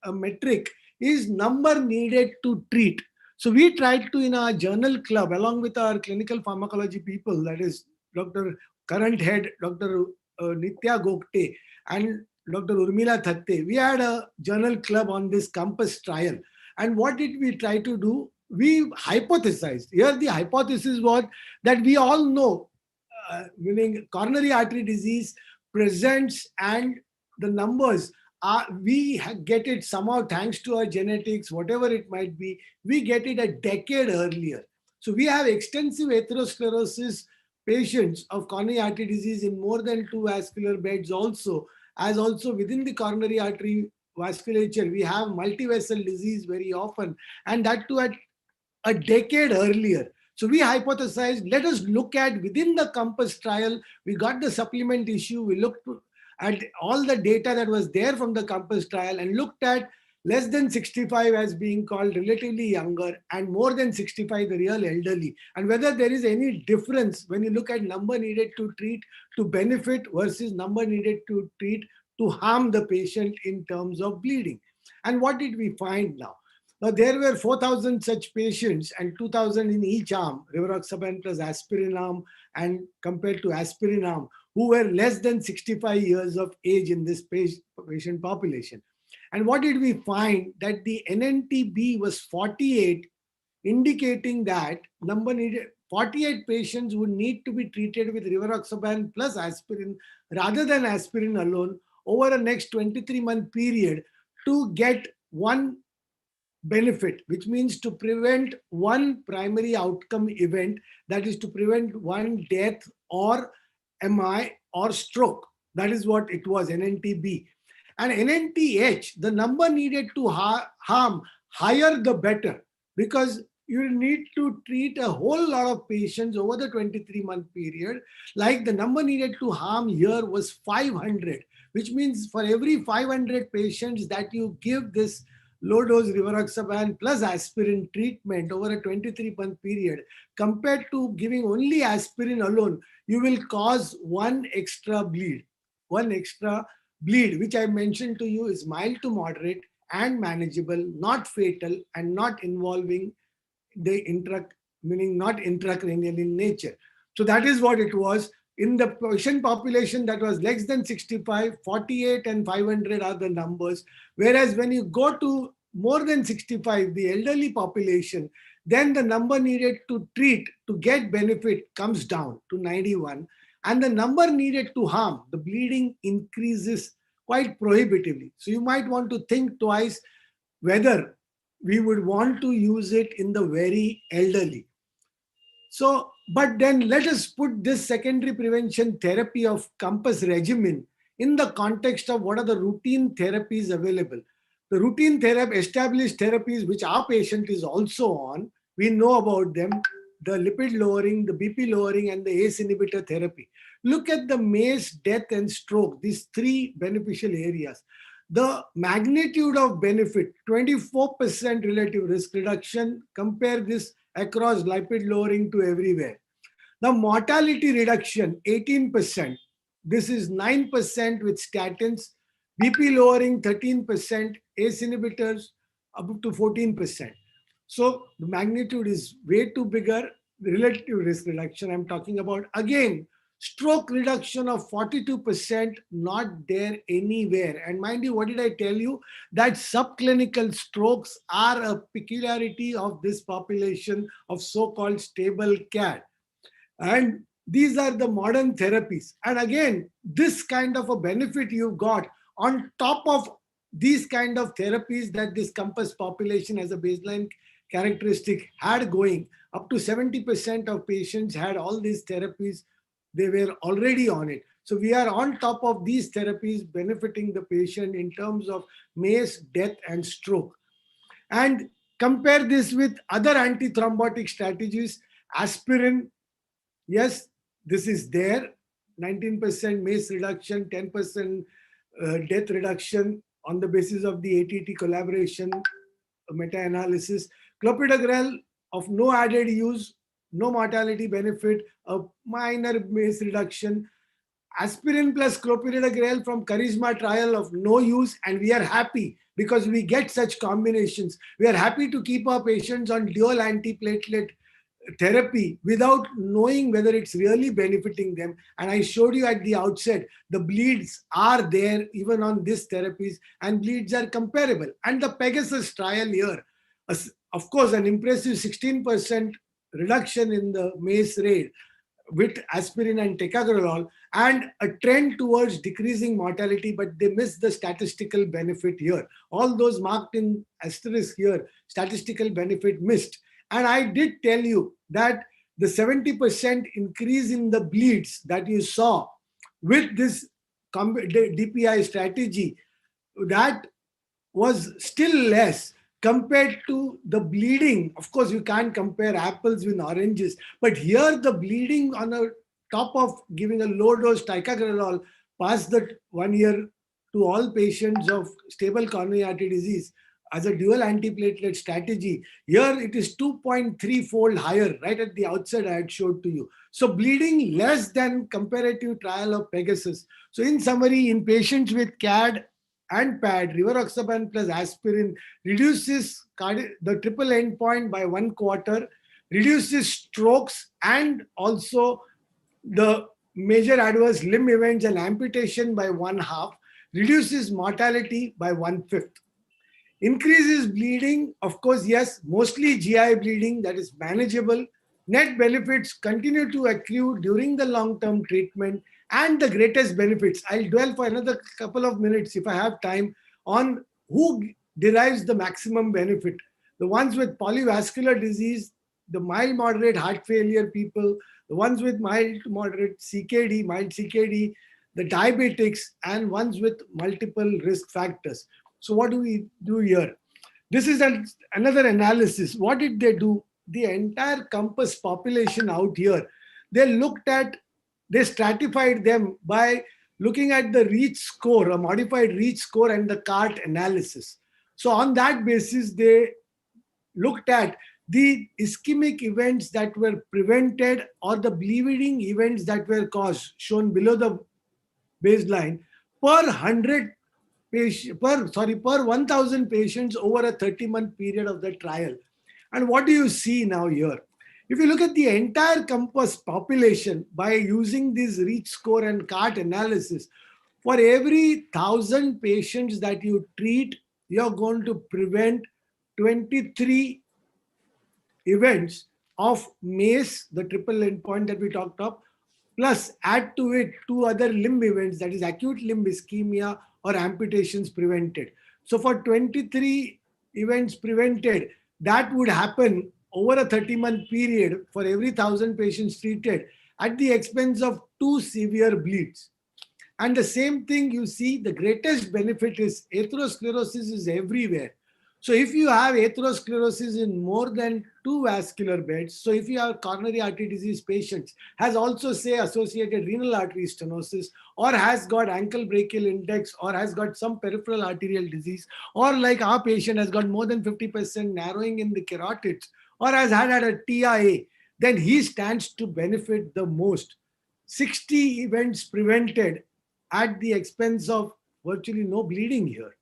metric is number needed to treat. So we tried to, in our journal club, along with our clinical pharmacology people, that is Dr. current head, Dr. Nitya Gokte, and Dr. Urmila Thatte, we had a journal club on this COMPASS trial. And what did we try to do? We hypothesized. Here the hypothesis was that we all know, meaning coronary artery disease presents, and the numbers are, we get it somehow thanks to our genetics, whatever it might be, we get it a decade earlier. So we have extensive atherosclerosis patients of coronary artery disease in more than 2 vascular beds also, as also within the coronary artery vasculature, we have multivessel disease very often, and that too at a decade earlier. So we hypothesized, let us look at within the COMPASS trial, we got the supplement issue, we looked at all the data that was there from the COMPASS trial and looked at less than 65 as being called relatively younger and more than 65 the real elderly, and whether there is any difference when you look at number needed to treat to benefit versus number needed to treat to harm the patient in terms of bleeding. And what did we find now? Now there were 4,000 such patients and 2,000 in each arm, rivaroxaban plus aspirin arm and compared to aspirin arm, who were less than 65 years of age in this patient population. And what did we find? That the NNTB was 48, indicating that number needed 48 patients would need to be treated with rivaroxaban plus aspirin rather than aspirin alone over a next 23-month period to get one benefit, which means to prevent one primary outcome event, that is to prevent one death or MI or stroke. That is what it was, NNTB. And NNTH, the number needed to harm, higher the better, because you need to treat a whole lot of patients over the 23-month period. Like the number needed to harm here was 500, which means for every 500 patients that you give this low-dose rivaroxaban plus aspirin treatment over a 23-month period, compared to giving only aspirin alone, you will cause one extra bleed. One extra bleed, which I mentioned to you, is mild to moderate and manageable, not fatal, and not involving the meaning not intracranial in nature. So that is what it was. In the patient population that was less than 65, 48 and 500 are the numbers. Whereas when you go to more than 65, the elderly population, then the number needed to treat to get benefit comes down to 91. And the number needed to harm, the bleeding increases quite prohibitively. So you might want to think twice whether we would want to use it in the very elderly. So, but then let us put this secondary prevention therapy of Compass regimen in the context of what are the routine therapies available. The routine therapy, established therapies which our patient is also on, we know about them, the lipid lowering, the BP lowering, and the ACE inhibitor therapy. Look at the MACE, death, and stroke, these three beneficial areas. The magnitude of benefit, 24% relative risk reduction, compare this across lipid lowering to everywhere. The mortality reduction, 18%. This is 9% with statins, BP lowering 13%, ACE inhibitors up to 14%. So the magnitude is way too bigger. Relative risk reduction I'm talking about. Again, stroke reduction of 42%, not there anywhere. And mind you, what did I tell you? That subclinical strokes are a peculiarity of this population of so-called stable CAD. And these are the modern therapies. And again, this kind of a benefit you've got on top of these kind of therapies that this Compass population as a baseline characteristic had going, up to 70% of patients had all these therapies. They were already on it. So we are on top of these therapies benefiting the patient in terms of MACE, death, and stroke. And compare this with other antithrombotic strategies. Aspirin, yes, this is there. 19% MACE reduction, 10% death reduction on the basis of the ATT collaboration meta-analysis. Clopidogrel of no added use, no mortality benefit, a minor MACE reduction. Aspirin plus clopidogrel from Charisma trial of no use, and we are happy because we get such combinations. We are happy to keep our patients on dual antiplatelet therapy without knowing whether it's really benefiting them. And I showed you at the outset, the bleeds are there even on these therapies, and bleeds are comparable. And the Pegasus trial here, of course, an impressive 16% reduction in the MACE rate with aspirin and ticagrelor, and a trend towards decreasing mortality, but they missed the statistical benefit here. All those marked in asterisk here, statistical benefit missed. And I did tell you that the 70% increase in the bleeds that you saw with this DPI strategy, that was still less compared to the bleeding. Of course, you can't compare apples with oranges, but here the bleeding on the top of giving a low dose ticagrelor past the 1 year to all patients of stable coronary artery disease as a dual antiplatelet strategy, here it is 2.3-fold higher right at the outset I had showed to you. So bleeding less than comparative trial of Pegasus. So in summary, in patients with CAD and PAD, rivaroxaban plus aspirin reduces the triple endpoint by 1/4, reduces strokes and also the major adverse limb events and amputation by 1/2, reduces mortality by 1/5. Increases bleeding, of course, yes, mostly GI bleeding that is manageable. Net benefits continue to accrue during the long-term treatment, and the greatest benefits. I'll dwell for another couple of minutes if I have time on who derives the maximum benefit. The ones with polyvascular disease, the mild moderate heart failure people, the ones with mild moderate CKD, mild CKD, the diabetics, and ones with multiple risk factors. So what do we do here? This is another analysis. What did they do? The entire Compass population out here, they stratified them by looking at the REACH score, a modified REACH score, and the CART analysis. So on that basis, they looked at the ischemic events that were prevented or the bleeding events that were caused, shown below the baseline, per 1,000 patients over a 30-month period of the trial. And what do you see now here? If you look at the entire Compass population by using this REACH score and CART analysis, for every 1,000 patients that you treat, you're going to prevent 23 events of MACE, the triple endpoint that we talked of, plus add to it 2 other limb events, that is acute limb ischemia or amputations prevented. So for 23 events prevented, that would happen over a 30-month period for every 1,000 patients treated at the expense of 2 severe bleeds. And the same thing you see, the greatest benefit is atherosclerosis is everywhere. So if you have atherosclerosis in more than 2 vascular beds, so if you have coronary artery disease patients, has also say associated renal artery stenosis, or has got ankle brachial index, or has got some peripheral arterial disease, or like our patient has got more than 50% narrowing in the carotids, or has had a TIA, then he stands to benefit the most. 60 events prevented at the expense of virtually no bleeding here,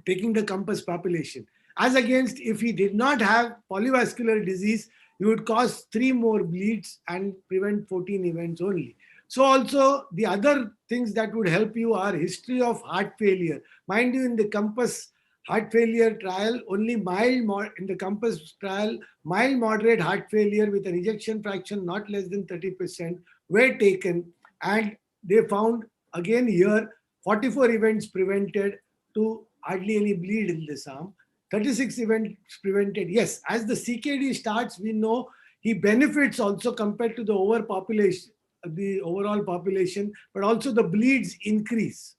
taking the COMPASS population. As against if he did not have polyvascular disease, he would cause 3 more bleeds and prevent 14 events only. So also the other things that would help you are history of heart failure. Mind you, in the COMPASS heart failure trial, only in the COMPASS trial, mild moderate heart failure with an ejection fraction not less than 30% were taken, and they found again here 44 events prevented to hardly any bleed in this arm. 36 events prevented. Yes, as the CKD starts, we know he benefits also compared to the overpopulation, the overall population, but also the bleeds increase,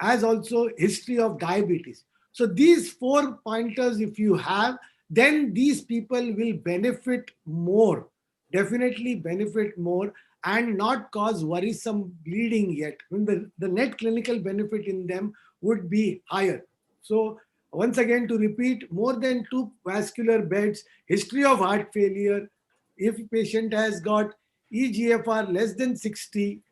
as also history of diabetes. So these 4 pointers, if you have, then these people will benefit more, definitely benefit more, and not cause worrisome bleeding yet. When the net clinical benefit in them would be higher. So once again, to repeat, more than 2 vascular beds, history of heart failure, if patient has got EGFR less than 60,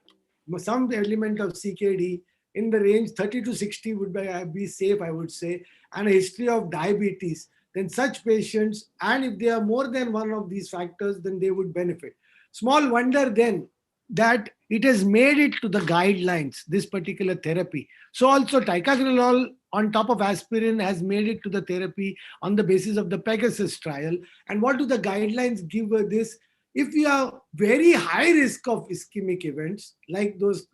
some element of CKD in the range 30 to 60 would be safe, I would say, and a history of diabetes, then such patients, and if they are more than one of these factors, then they would benefit. Small wonder then that it has made it to the guidelines, this particular therapy. So also ticagrelor on top of aspirin has made it to the therapy on the basis of the Pegasus trial. And what do the guidelines give this? If you have very high risk of ischemic events, like those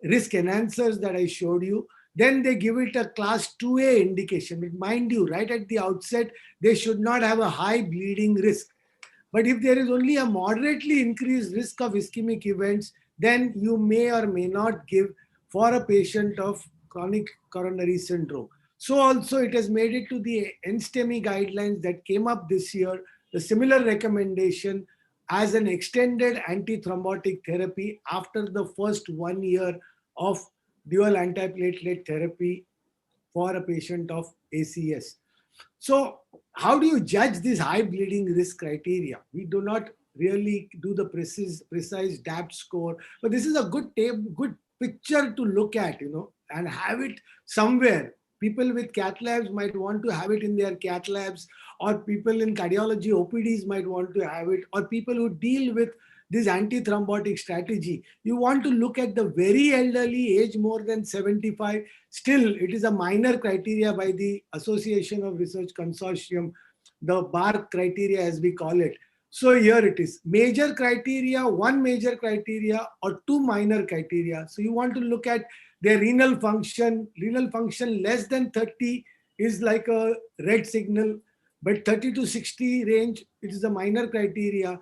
risk enhancers that I showed you, then they give it a class 2A indication. But mind you, right at the outset, they should not have a high bleeding risk. But if there is only a moderately increased risk of ischemic events, then you may or may not give for a patient of chronic coronary syndrome. So also it has made it to the NSTEMI guidelines that came up this year, the similar recommendation as an extended antithrombotic therapy after the first 1 year of dual antiplatelet therapy for a patient of ACS. So how do you judge this high bleeding risk criteria? We do not really do the precise DAPT score, but this is a good picture to look at, and have it somewhere. People with cath labs might want to have it in their cath labs, or people in cardiology OPDs might want to have it, or people who deal with this antithrombotic strategy. You want to look at the very elderly, age more than 75. Still, it is a minor criteria by the Association of Research Consortium, the BAR criteria as we call it. So here it is, major criteria, 1 major criteria or 2 minor criteria. So you want to look at their renal function less than 30 is like a red signal, but 30 to 60 range, it is a minor criteria.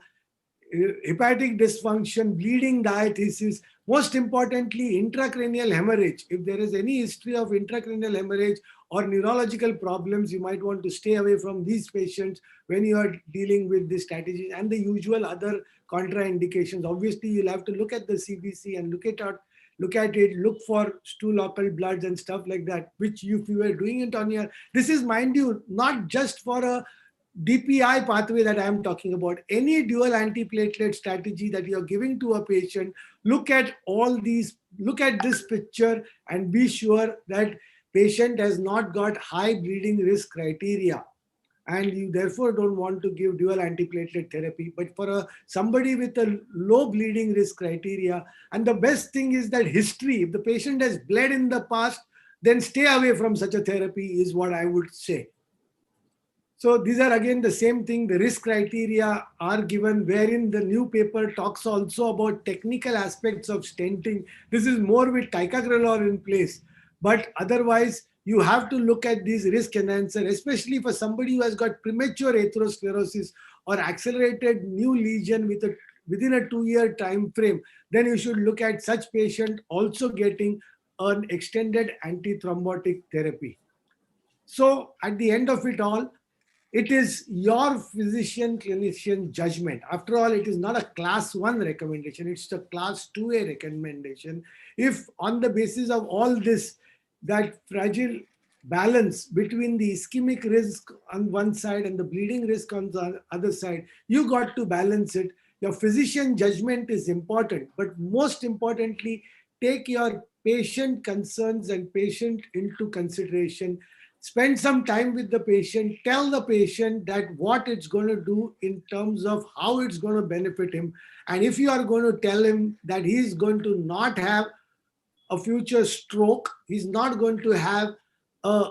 Hepatic dysfunction, bleeding diathesis, most importantly, intracranial hemorrhage. If there is any history of intracranial hemorrhage or neurological problems, you might want to stay away from these patients when you are dealing with this strategy, and the usual other contraindications. Obviously, you'll have to look at the CBC and look for stool local bloods and stuff like that, which if you were doing it on your, this is, mind you, not just for a DPI pathway that I am talking about. Any dual antiplatelet strategy that you are giving to a patient, look at all these, look at this picture and be sure that patient has not got high bleeding risk criteria, and you therefore don't want to give dual antiplatelet therapy. But for somebody with a low bleeding risk criteria, and the best thing is that history, if the patient has bled in the past, then stay away from such a therapy is what I would say. So these are again the same thing. The risk criteria are given, wherein the new paper talks also about technical aspects of stenting. This is more with ticagrelor in place. But otherwise, you have to look at these risk enhancers, especially for somebody who has got premature atherosclerosis or accelerated new lesion within a 2-year time frame. Then you should look at such patient also getting an extended antithrombotic therapy. So at the end of it all, it is your physician clinician judgment. After all, it is not a class 1 recommendation, it's a class 2A recommendation. If on the basis of all this, that fragile balance between the ischemic risk on one side and the bleeding risk on the other side, you got to balance it. Your physician judgment is important, but most importantly, take your patient concerns and patient into consideration. Spend some time with the patient, tell the patient that what it's going to do in terms of how it's going to benefit him. And if you are going to tell him that he's going to not have a future stroke, he's not going to have a,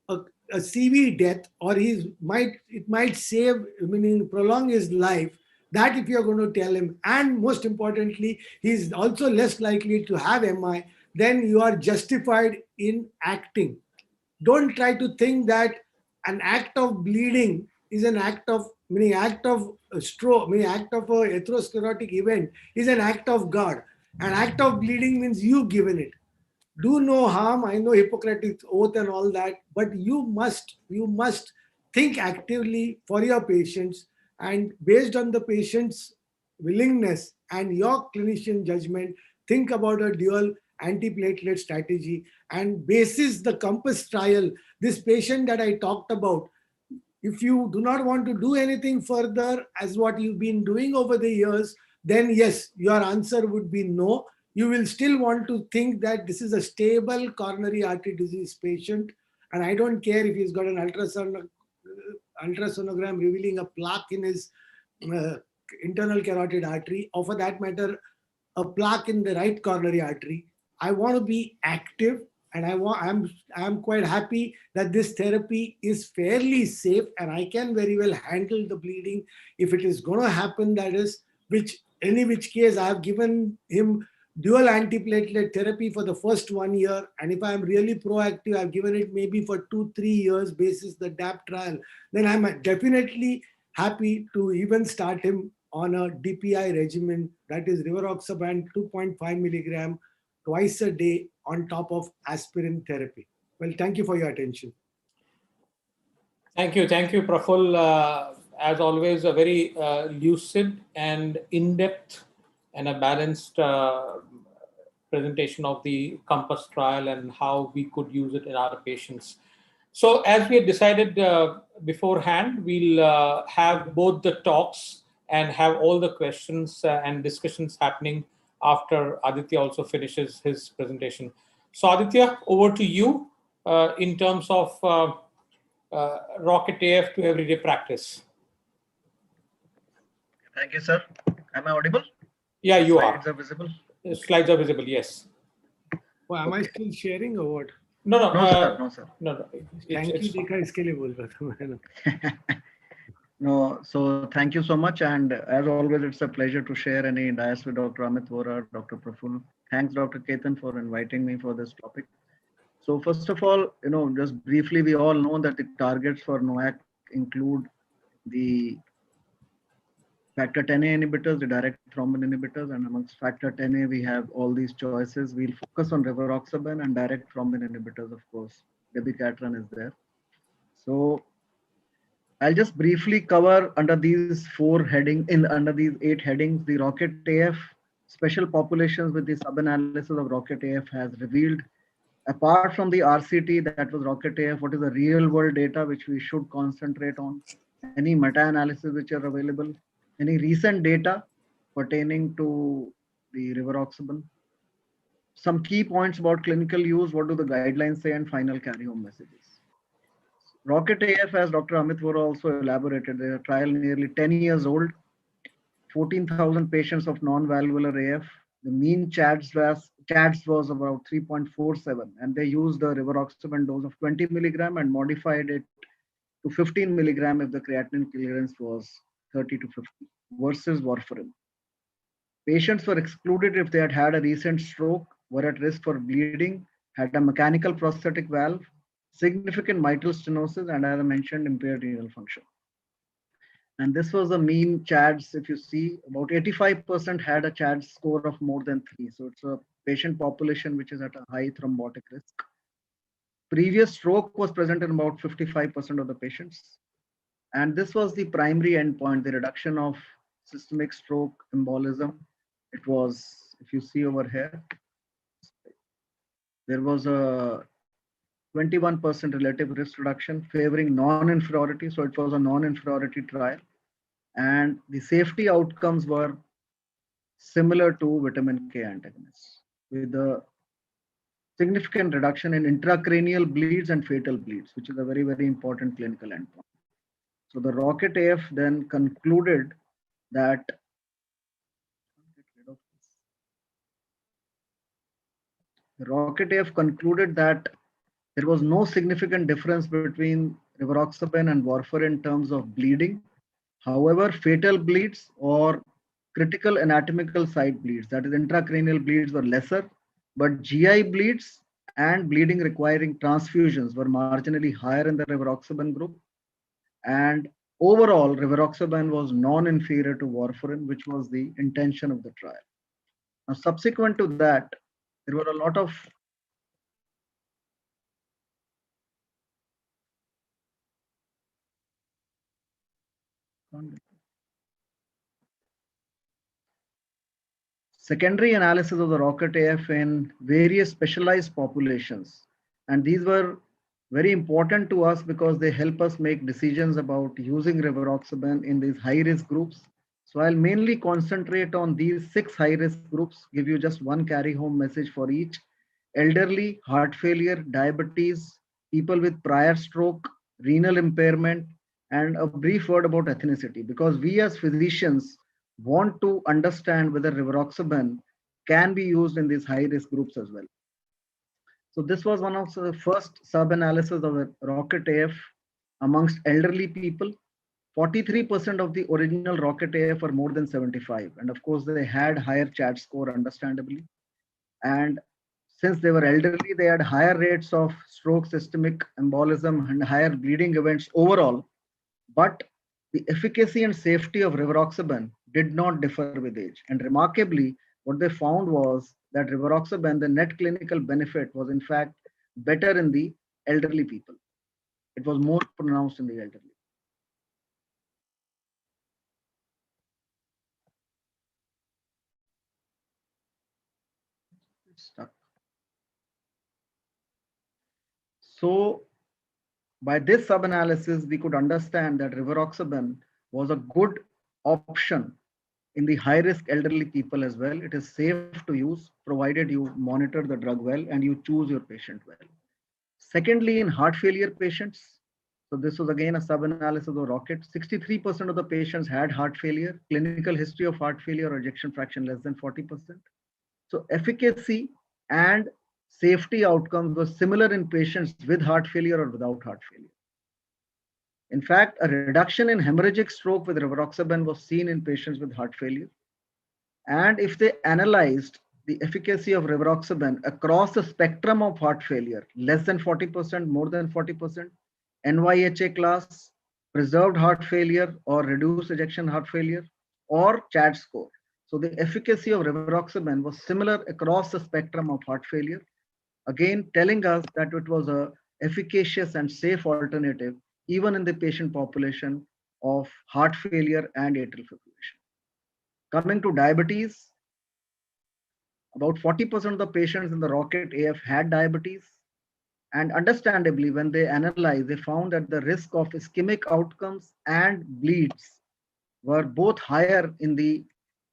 a CV death, or it might save, meaning prolong his life, that if you're going to tell him, and most importantly, he's also less likely to have MI, then you are justified in acting. Don't try to think that an act of bleeding is an act of, meaning act of a stroke, meaning act of a atherosclerotic event is an act of God. An act of bleeding means you've given it. Do no harm. I know Hippocratic oath and all that, but you must think actively for your patients, and based on the patient's willingness and your clinician judgment, think about a dual antiplatelet strategy. And basis the COMPASS trial, this patient that I talked about, if you do not want to do anything further as what you've been doing over the years, then yes, your answer would be no. You will still want to think that this is a stable coronary artery disease patient. And I don't care if he's got an ultrasonogram revealing a plaque in his internal carotid artery, or for that matter, a plaque in the right coronary artery. I want to be active, and I'm quite happy that this therapy is fairly safe, and I can very well handle the bleeding if it is going to happen. That is, which case I have given him dual antiplatelet therapy for the first 1 year, and if I am really proactive, I've given it maybe for 2-3 years basis the DAP trial. Then I'm definitely happy to even start him on a DPI regimen, that is rivaroxaban 2.5 milligram twice a day on top of aspirin therapy. Well, thank you for your attention. Thank you, Praful. As always, a very lucid and in-depth and a balanced presentation of the COMPASS trial and how we could use it in our patients. So as we had decided beforehand, we'll have both the talks and have all the questions and discussions happening after Aditya also finishes his presentation. So Aditya, over to you in terms of Rocket AF to everyday practice. Thank you, sir. Am I audible? Yeah, you are. Slides are visible? Slides are visible, yes. Well, am I still sharing or what? No, No, sir. No. Thank you, Dekha, iske liye bol raha tha. No, so thank you so much. And as always, it's a pleasure to share any dais with Dr. Amit Vora, Dr. Praful. Thanks, Dr. Ketan, for inviting me for this topic. So first of all, just briefly, we all know that the targets for NOAC include the factor 10A inhibitors, the direct thrombin inhibitors, and amongst factor 10A, we have all these choices. We'll focus on rivaroxaban and direct thrombin inhibitors, of course. Dabigatran is there. So I'll just briefly cover under these 8 headings, the Rocket AF special populations with the sub-analysis of Rocket AF has revealed, apart from the RCT that was Rocket AF, what is the real world data which we should concentrate on, any meta-analysis which are available, any recent data pertaining to the rivaroxaban, some key points about clinical use, what do the guidelines say, and final carry-home messages. Rocket AF, as Dr. Amit Vora also elaborated, a trial nearly 10 years old, 14,000 patients of non-valvular AF. The mean CHADS was about 3.47, and they used the rivaroxaban dose of 20 milligram and modified it to 15 milligram if the creatinine clearance was 30 to 50 versus warfarin. Patients were excluded if they had a recent stroke, were at risk for bleeding, had a mechanical prosthetic valve, significant mitral stenosis, and as I mentioned, impaired renal function. And this was the mean CHADS. If you see, about 85% had a CHADS score of more than 3. So it's a patient population which is at a high thrombotic risk. Previous stroke was present in about 55% of the patients. And this was the primary endpoint, the reduction of systemic stroke embolism. It was, if you see over here, there was a 21% relative risk reduction favoring non-inferiority. So it was a non-inferiority trial. And the safety outcomes were similar to vitamin K antagonists, with a significant reduction in intracranial bleeds and fatal bleeds, which is a very, very important clinical endpoint. So the Rocket AF then concluded that the Rocket AF concluded that there was no significant difference between rivaroxaban and warfarin in terms of bleeding. However, fatal bleeds or critical anatomical site bleeds, that is intracranial bleeds, were lesser, but GI bleeds and bleeding requiring transfusions were marginally higher in the rivaroxaban group. And overall, rivaroxaban was non-inferior to warfarin, which was the intention of the trial. Now, subsequent to that, there were a lot of secondary analysis of the Rocket AF in various specialized populations. And these were very important to us because they help us make decisions about using rivaroxaban in these high-risk groups. So I'll mainly concentrate on these 6 high-risk groups, give you just one carry-home message for each. Elderly, heart failure, diabetes, people with prior stroke, renal impairment, and a brief word about ethnicity, because we as physicians want to understand whether rivaroxaban can be used in these high-risk groups as well. So this was one of the first sub-analysis of the Rocket AF amongst elderly people. 43% of the original Rocket AF were more than 75. And of course, they had higher CHAD score, understandably. And since they were elderly, they had higher rates of stroke, systemic embolism, and higher bleeding events overall. But the efficacy and safety of rivaroxaban did not differ with age. And remarkably, what they found was that rivaroxaban, the net clinical benefit was in fact better in the elderly people. It was more pronounced in the elderly. Stuck. So by this sub-analysis, we could understand that rivaroxaban was a good option in the high-risk elderly people as well. It is safe to use, provided you monitor the drug well and you choose your patient well. Secondly, in heart failure patients, so this was again a sub-analysis of Rocket, 63% of the patients had heart failure, clinical history of heart failure or ejection fraction less than 40%. So efficacy and safety outcomes were similar in patients with heart failure or without heart failure. In fact, a reduction in hemorrhagic stroke with rivaroxaban was seen in patients with heart failure. And if they analyzed the efficacy of rivaroxaban across the spectrum of heart failure, less than 40%, more than 40%, NYHA class, preserved heart failure or reduced ejection heart failure, or CHAD score. So the efficacy of rivaroxaban was similar across the spectrum of heart failure, again telling us that it was a efficacious and safe alternative even in the patient population of heart failure and atrial fibrillation. Coming to diabetes, about 40% of the patients in the Rocket AF had diabetes. And understandably, when they analyzed, they found that the risk of ischemic outcomes and bleeds were both higher in the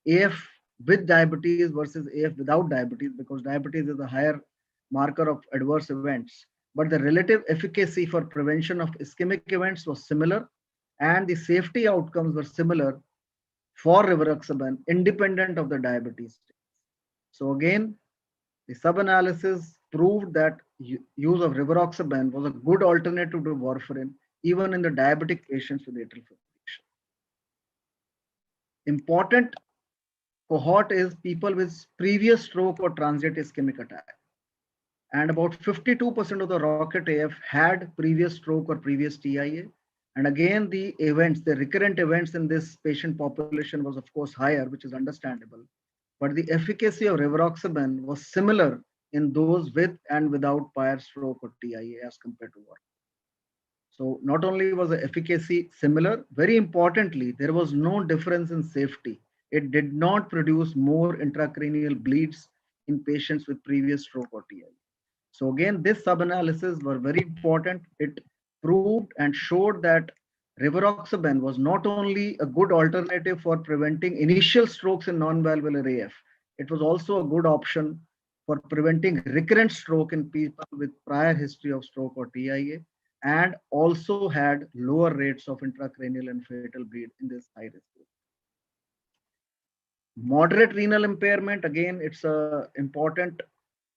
AF with diabetes versus AF without diabetes, because diabetes is a higher marker of adverse events. But the relative efficacy for prevention of ischemic events was similar, and the safety outcomes were similar for rivaroxaban, independent of the diabetes. So again, the sub-analysis proved that use of rivaroxaban was a good alternative to warfarin, even in the diabetic patients with atrial fibrillation. Important cohort is people with previous stroke or transient ischemic attack. and about 52% of the Rocket AF had previous stroke or previous TIA. And again, the events, the recurrent events in this patient population was of course higher, which is understandable. But the efficacy of rivaroxaban was similar in those with and without prior stroke or TIA as compared to warfarin. So not only was the efficacy similar, very importantly, there was no difference in safety. It did not produce more intracranial bleeds in patients with previous stroke or TIA. So again, this sub-analysis were very important. It proved and showed that rivaroxaban was not only a good alternative for preventing initial strokes in non-valvular AF, it was also a good option for preventing recurrent stroke in people with prior history of stroke or TIA, and also had lower rates of intracranial and fatal bleed in this high risk group. Moderate renal impairment, again, it's a important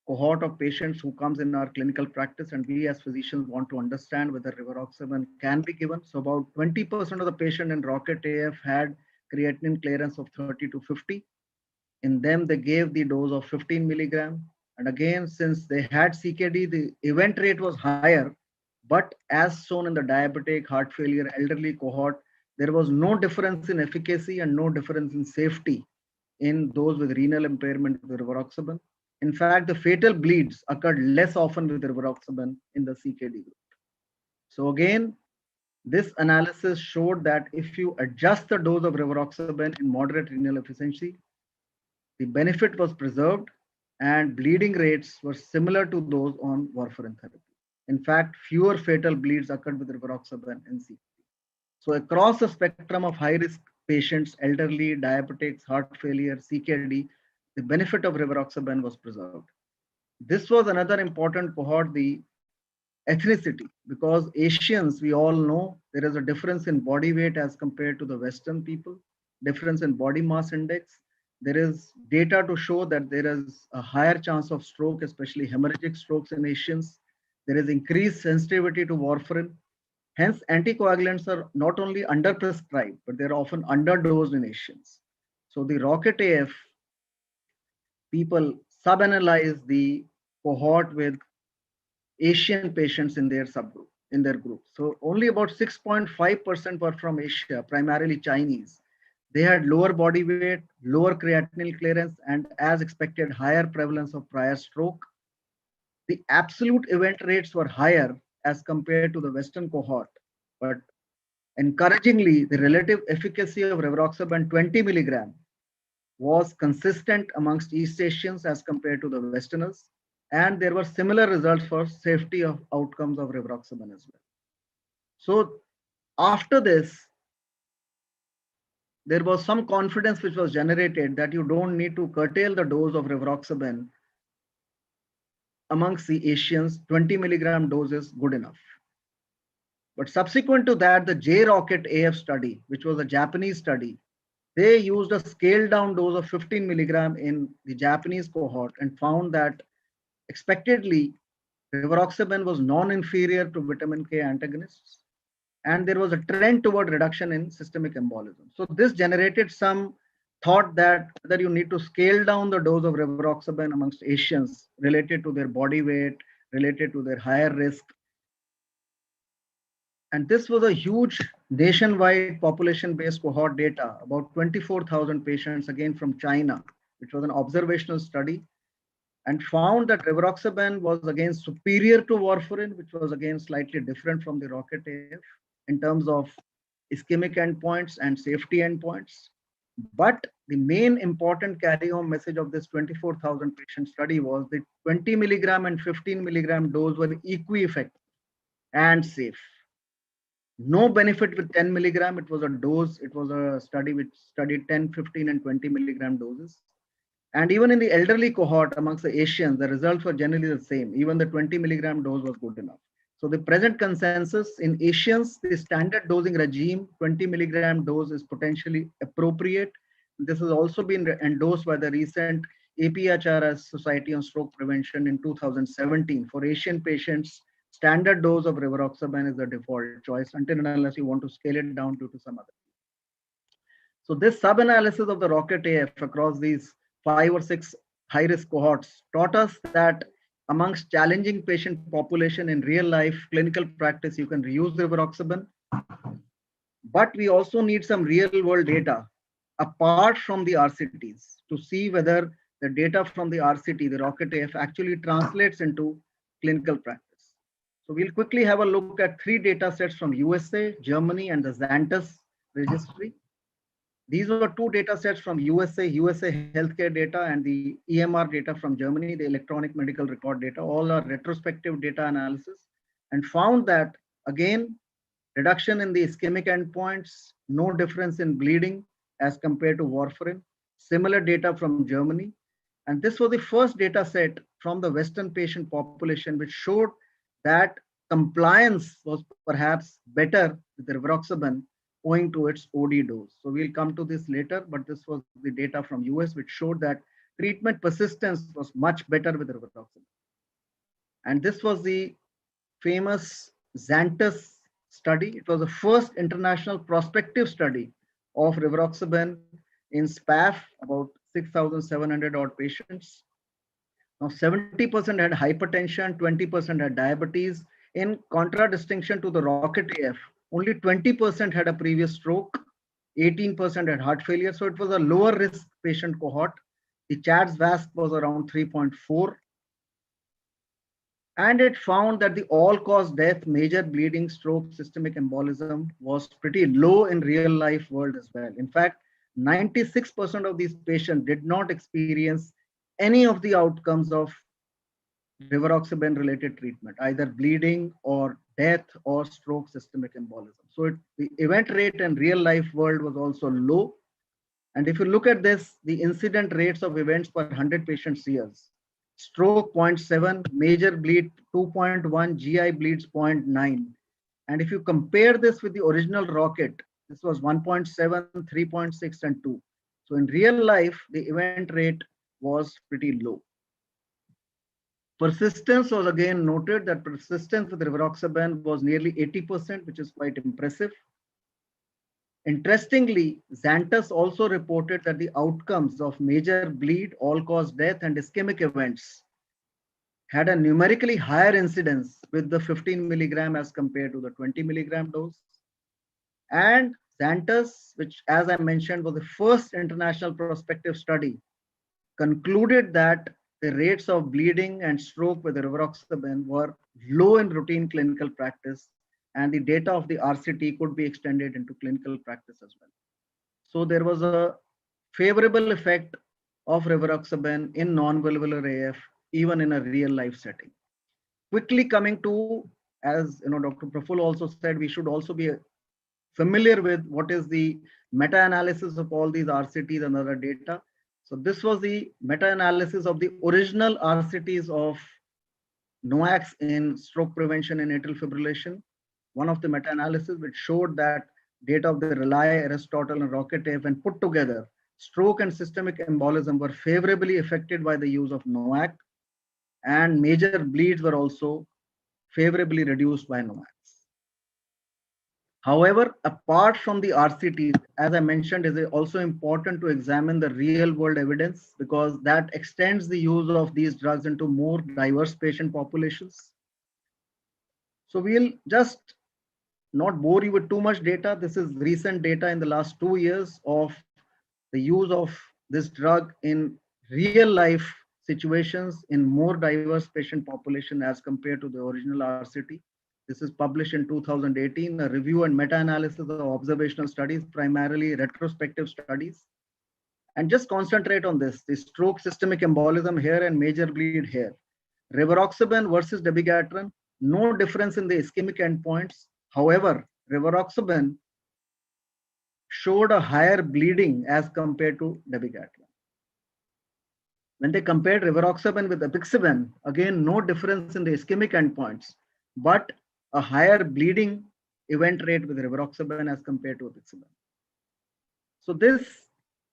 cohort of patients who comes in our clinical practice, and we as physicians want to understand whether rivaroxaban can be given. So about 20% of the patient in Rocket AF had creatinine clearance of 30 to 50. In them, they gave the dose of 15 milligram. And again, since they had CKD, the event rate was higher, but as shown in the diabetic, heart failure, elderly cohort, there was no difference in efficacy and no difference in safety in those with renal impairment with rivaroxaban. In fact, the fatal bleeds occurred less often with rivaroxaban in the CKD group. So again, this analysis showed that if you adjust the dose of rivaroxaban in moderate renal insufficiency, the benefit was preserved and bleeding rates were similar to those on warfarin therapy. In fact, fewer fatal bleeds occurred with rivaroxaban in CKD. So across the spectrum of high-risk patients, elderly, diabetics, heart failure, CKD, the benefit of rivaroxaban was preserved. This was another important cohort, the ethnicity, because Asians, we all know there is a difference in body weight as compared to the Western people, difference in body mass index. There is data to show that there is a higher chance of stroke, especially hemorrhagic strokes in Asians. There is increased sensitivity to warfarin. Hence, anticoagulants are not only underprescribed, but they're often underdosed in Asians. So the Rocket AF people sub-analyze the cohort with Asian patients in their subgroup, in their group. So only about 6.5% were from Asia, primarily Chinese. They had lower body weight, lower creatinine clearance, and as expected, higher prevalence of prior stroke. The absolute event rates were higher as compared to the Western cohort, but encouragingly, the relative efficacy of rivaroxaban 20 milligram was consistent amongst East Asians as compared to the Westerners, and there were similar results for safety of outcomes of rivaroxaban as well. So after this, there was some confidence which was generated that you don't need to curtail the dose of rivaroxaban amongst the Asians. 20 milligram dose is good enough. But subsequent to that, the J-Rocket AF study, which was a Japanese study, they used a scaled down dose of 15 milligram in the Japanese cohort and found that expectedly rivaroxaban was non-inferior to vitamin K antagonists, and there was a trend toward reduction in systemic embolism. So this generated some thought that whether you need to scale down the dose of rivaroxaban amongst Asians related to their body weight, related to their higher risk. And this was a huge nationwide population-based cohort data, about 24,000 patients, again from China, which was an observational study, and found that rivaroxaban was again superior to warfarin, which was again slightly different from the Rocket AF in terms of ischemic endpoints and safety endpoints. But the main important carry-home message of this 24,000 patient study was the 20 milligram and 15 milligram dose were equi-effective and safe. No benefit with 10 milligram. It was a dose. It was a study which studied 10, 15, and 20 milligram doses. And even in the elderly cohort amongst the Asians, the results were generally the same. Even the 20 milligram dose was good enough. So the present consensus in Asians, the standard dosing regime, 20 milligram dose is potentially appropriate. This has also been endorsed by the recent APHRS Society on Stroke Prevention in 2017. For Asian patients, standard dose of rivaroxaban is the default choice until and unless you want to scale it down due to some other. So this sub-analysis of the Rocket AF across these 5 or 6 high-risk cohorts taught us that amongst challenging patient population in real life clinical practice, you can reuse rivaroxaban. But we also need some real world data apart from the RCTs to see whether the data from the RCT, the ROCKET-AF, actually translates into clinical practice. So we'll quickly have a look at 3 data sets from USA, Germany, and the Xantus registry. These were 2 data sets from USA healthcare data, and the EMR data from Germany, the electronic medical record data. All are retrospective data analysis, and found that again, reduction in the ischemic endpoints, no difference in bleeding as compared to warfarin. Similar data from Germany. And this was the first data set from the Western patient population, which showed that compliance was perhaps better with the rivaroxaban owing to its OD dose. So we'll come to this later, but this was the data from US, which showed that treatment persistence was much better with rivaroxaban. And this was the famous Xantus study. It was the first international prospective study of rivaroxaban in SPAF, about 6,700 odd patients. Now 70% had hypertension, 20% had diabetes. In contradistinction to the ROCKET-AF, only 20% had a previous stroke, 18% had heart failure. So it was a lower risk patient cohort. The CHADS-VASc was around 3.4. And it found that the all-cause death, major bleeding, stroke, systemic embolism was pretty low in real life world as well. In fact, 96% of these patients did not experience any of the outcomes of rivaroxaban related treatment, either bleeding or death or stroke, systemic embolism. So the event rate in real life world was also low. And if you look at this, the incident rates of events per 100 patients years: stroke 0.7, major bleed 2.1, GI bleeds 0.9. And if you compare this with the original ROCKET, this was 1.7, 3.6, and 2. So in real life, the event rate was pretty low. Persistence was again noted that persistence with rivaroxaban was nearly 80%, which is quite impressive. Interestingly, Xantus also reported that the outcomes of major bleed, all-cause death, and ischemic events had a numerically higher incidence with the 15 milligram as compared to the 20 milligram dose. And Xantus, which, as I mentioned, was the first international prospective study, concluded that the rates of bleeding and stroke with rivaroxaban were low in routine clinical practice, and the data of the RCT could be extended into clinical practice as well. So there was a favorable effect of rivaroxaban in non-valvular AF, even in a real life setting. Quickly coming to, as Dr. Praful also said, we should also be familiar with what is the meta-analysis of all these RCTs and other data. So this was the meta-analysis of the original RCTs of NOACs in stroke prevention and atrial fibrillation. One of the meta-analysis which showed that data of the RELY, Aristotle, and ROCKET-AF, when put together, stroke and systemic embolism were favorably affected by the use of NOAC, and major bleeds were also favorably reduced by NOACs. However, apart from the RCTs, as I mentioned, it is also important to examine the real world evidence, because that extends the use of these drugs into more diverse patient populations. So we'll just not bore you with too much data. This is recent data in the last 2 years of the use of this drug in real life situations in more diverse patient population as compared to the original RCT. This is published in 2018, a review and meta-analysis of observational studies, primarily retrospective studies. And just concentrate on this, the stroke, systemic embolism here, and major bleed here. Rivaroxaban versus dabigatran, no difference in the ischemic endpoints. However, rivaroxaban showed a higher bleeding as compared to dabigatran. When they compared rivaroxaban with apixaban, again, no difference in the ischemic endpoints, but a higher bleeding event rate with rivaroxaban as compared to apixaban. So this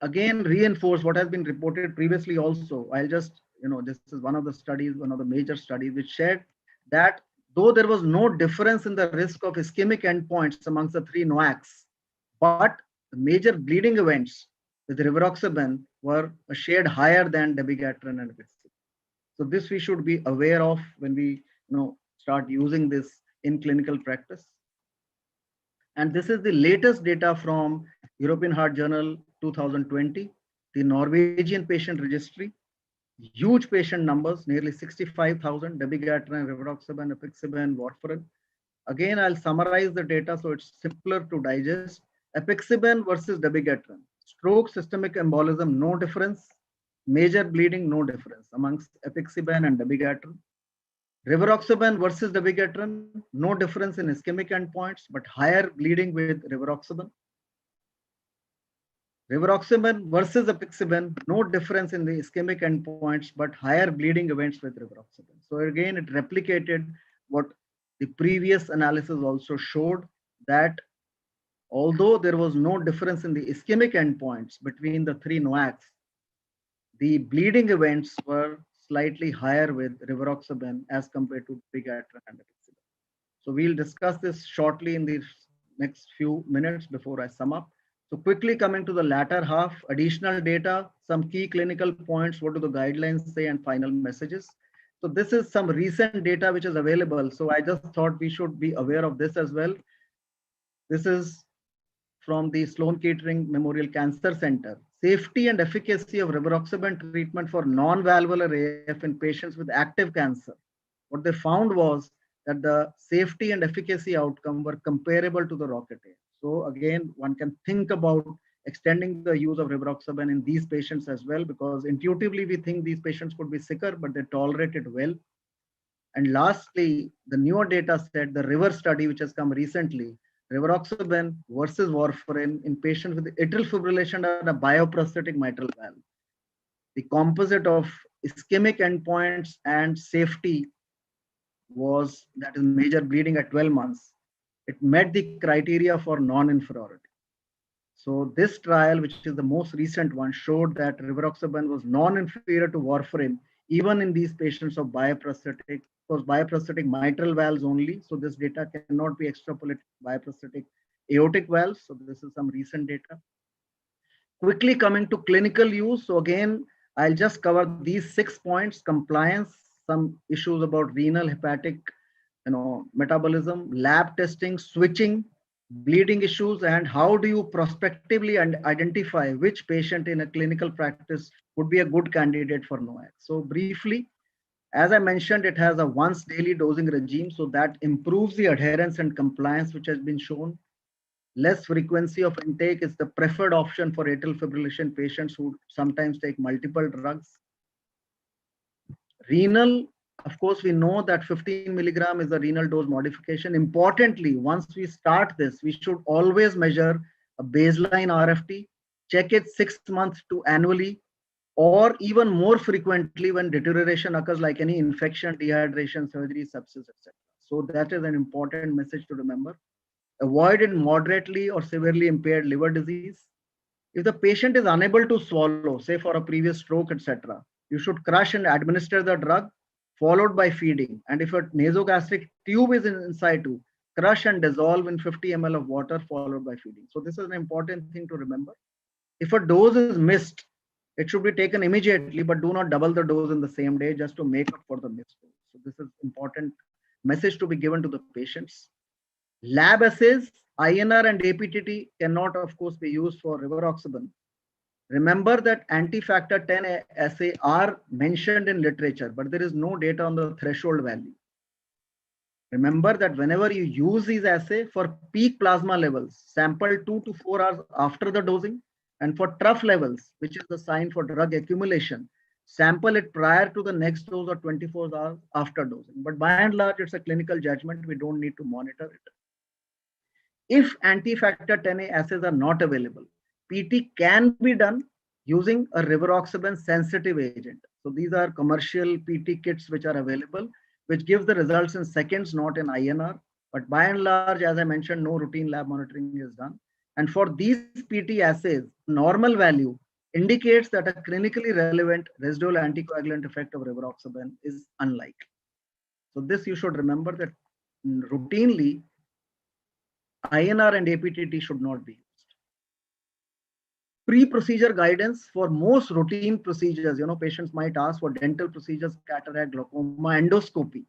again reinforced what has been reported previously also. I'll just, this is one of the studies, one of the major studies, which shared that though there was no difference in the risk of ischemic endpoints amongst the 3 NOACs, but the major bleeding events with rivaroxaban were a shade higher than dabigatran and apixaban. So this we should be aware of when we start using this in clinical practice. And this is the latest data from European Heart Journal 2020, the Norwegian patient registry. Huge patient numbers, nearly 65,000, dabigatran, rivaroxaban, apixaban, warfarin. Again, I'll summarize the data so it's simpler to digest. Apixaban versus dabigatran. Stroke, systemic embolism, no difference. Major bleeding, no difference amongst apixaban and dabigatran. Rivaroxaban versus dabigatran, no difference in ischemic endpoints, but higher bleeding with rivaroxaban. Rivaroxaban versus apixaban, no difference in the ischemic endpoints, but higher bleeding events with rivaroxaban. So again, it replicated what the previous analysis also showed, that although there was no difference in the ischemic endpoints between the three NOACs, the bleeding events were slightly higher with rivaroxaban as compared to dabigatran and apixaban. So we'll discuss this shortly in the next few minutes before I sum up. So quickly coming to the latter half, additional data, some key clinical points, what do the guidelines say, and final messages. So this is some recent data which is available. So I just thought we should be aware of this as well. This is from the Sloan Kettering Memorial Cancer Center. Safety and efficacy of rivaroxaban treatment for non-valvular AF in patients with active cancer. What they found was that the safety and efficacy outcome were comparable to the ROCKET AF. So again, one can think about extending the use of rivaroxaban in these patients as well, because intuitively we think these patients could be sicker, but they tolerate it well. And lastly, the newer data set, the RIVER study, which has come recently, rivaroxaban versus warfarin in patients with atrial fibrillation and a bioprosthetic mitral valve. The composite of ischemic endpoints and safety was, that is major bleeding at 12 months. It met the criteria for non-inferiority. So this trial, which is the most recent one, showed that rivaroxaban was non-inferior to warfarin, even in these patients of bioprosthetic, because bioprosthetic mitral valves only. So this data cannot be extrapolated to bioprosthetic aortic valves. So this is some recent data. Quickly coming to clinical use. So again, I'll just cover these 6 points: compliance, some issues about renal, hepatic, metabolism, lab testing, switching, bleeding issues, and how do you prospectively identify which patient in a clinical practice would be a good candidate for NOAC. So briefly, as I mentioned, it has a once daily dosing regime, so that improves the adherence and compliance, which has been shown. Less frequency of intake is the preferred option for atrial fibrillation patients who sometimes take multiple drugs. Renal, of course, we know that 15 milligram is the renal dose modification. Importantly, once we start this, we should always measure a baseline RFT, check it 6 months to annually, or even more frequently when deterioration occurs, like any infection, dehydration, surgery, sepsis, etc. So that is an important message to remember. Avoid in moderately or severely impaired liver disease. If the patient is unable to swallow, say for a previous stroke, etc., you should crush and administer the drug, followed by feeding. And if a nasogastric tube is in situ, crush and dissolve in 50 ml of water, followed by feeding. So this is an important thing to remember. If a dose is missed, it should be taken immediately, but do not double the dose in the same day just to make up for the missed dose. So this is important message to be given to the patients. Lab assays, INR and APTT cannot, of course, be used for rivaroxaban. Remember that anti-factor 10 assay are mentioned in literature, but there is no data on the threshold value. Remember that whenever you use these assays for peak plasma levels, sample 2 to 4 hours after the dosing, and for trough levels, which is the sign for drug accumulation, sample it prior to the next dose or 24 hours after dosing. But by and large, it's a clinical judgment. We don't need to monitor it. If anti-factor 10A assays are not available, PT can be done using a rivaroxaban sensitive agent. So these are commercial PT kits which are available, which gives the results in seconds, not in INR. But by and large, as I mentioned, no routine lab monitoring is done. And for these PT assays, normal value indicates that a clinically relevant residual anticoagulant effect of rivaroxaban is unlikely. So this you should remember, that routinely INR and APTT should not be used. Pre-procedure guidance for most routine procedures. Patients might ask for dental procedures, cataract, glaucoma, endoscopy.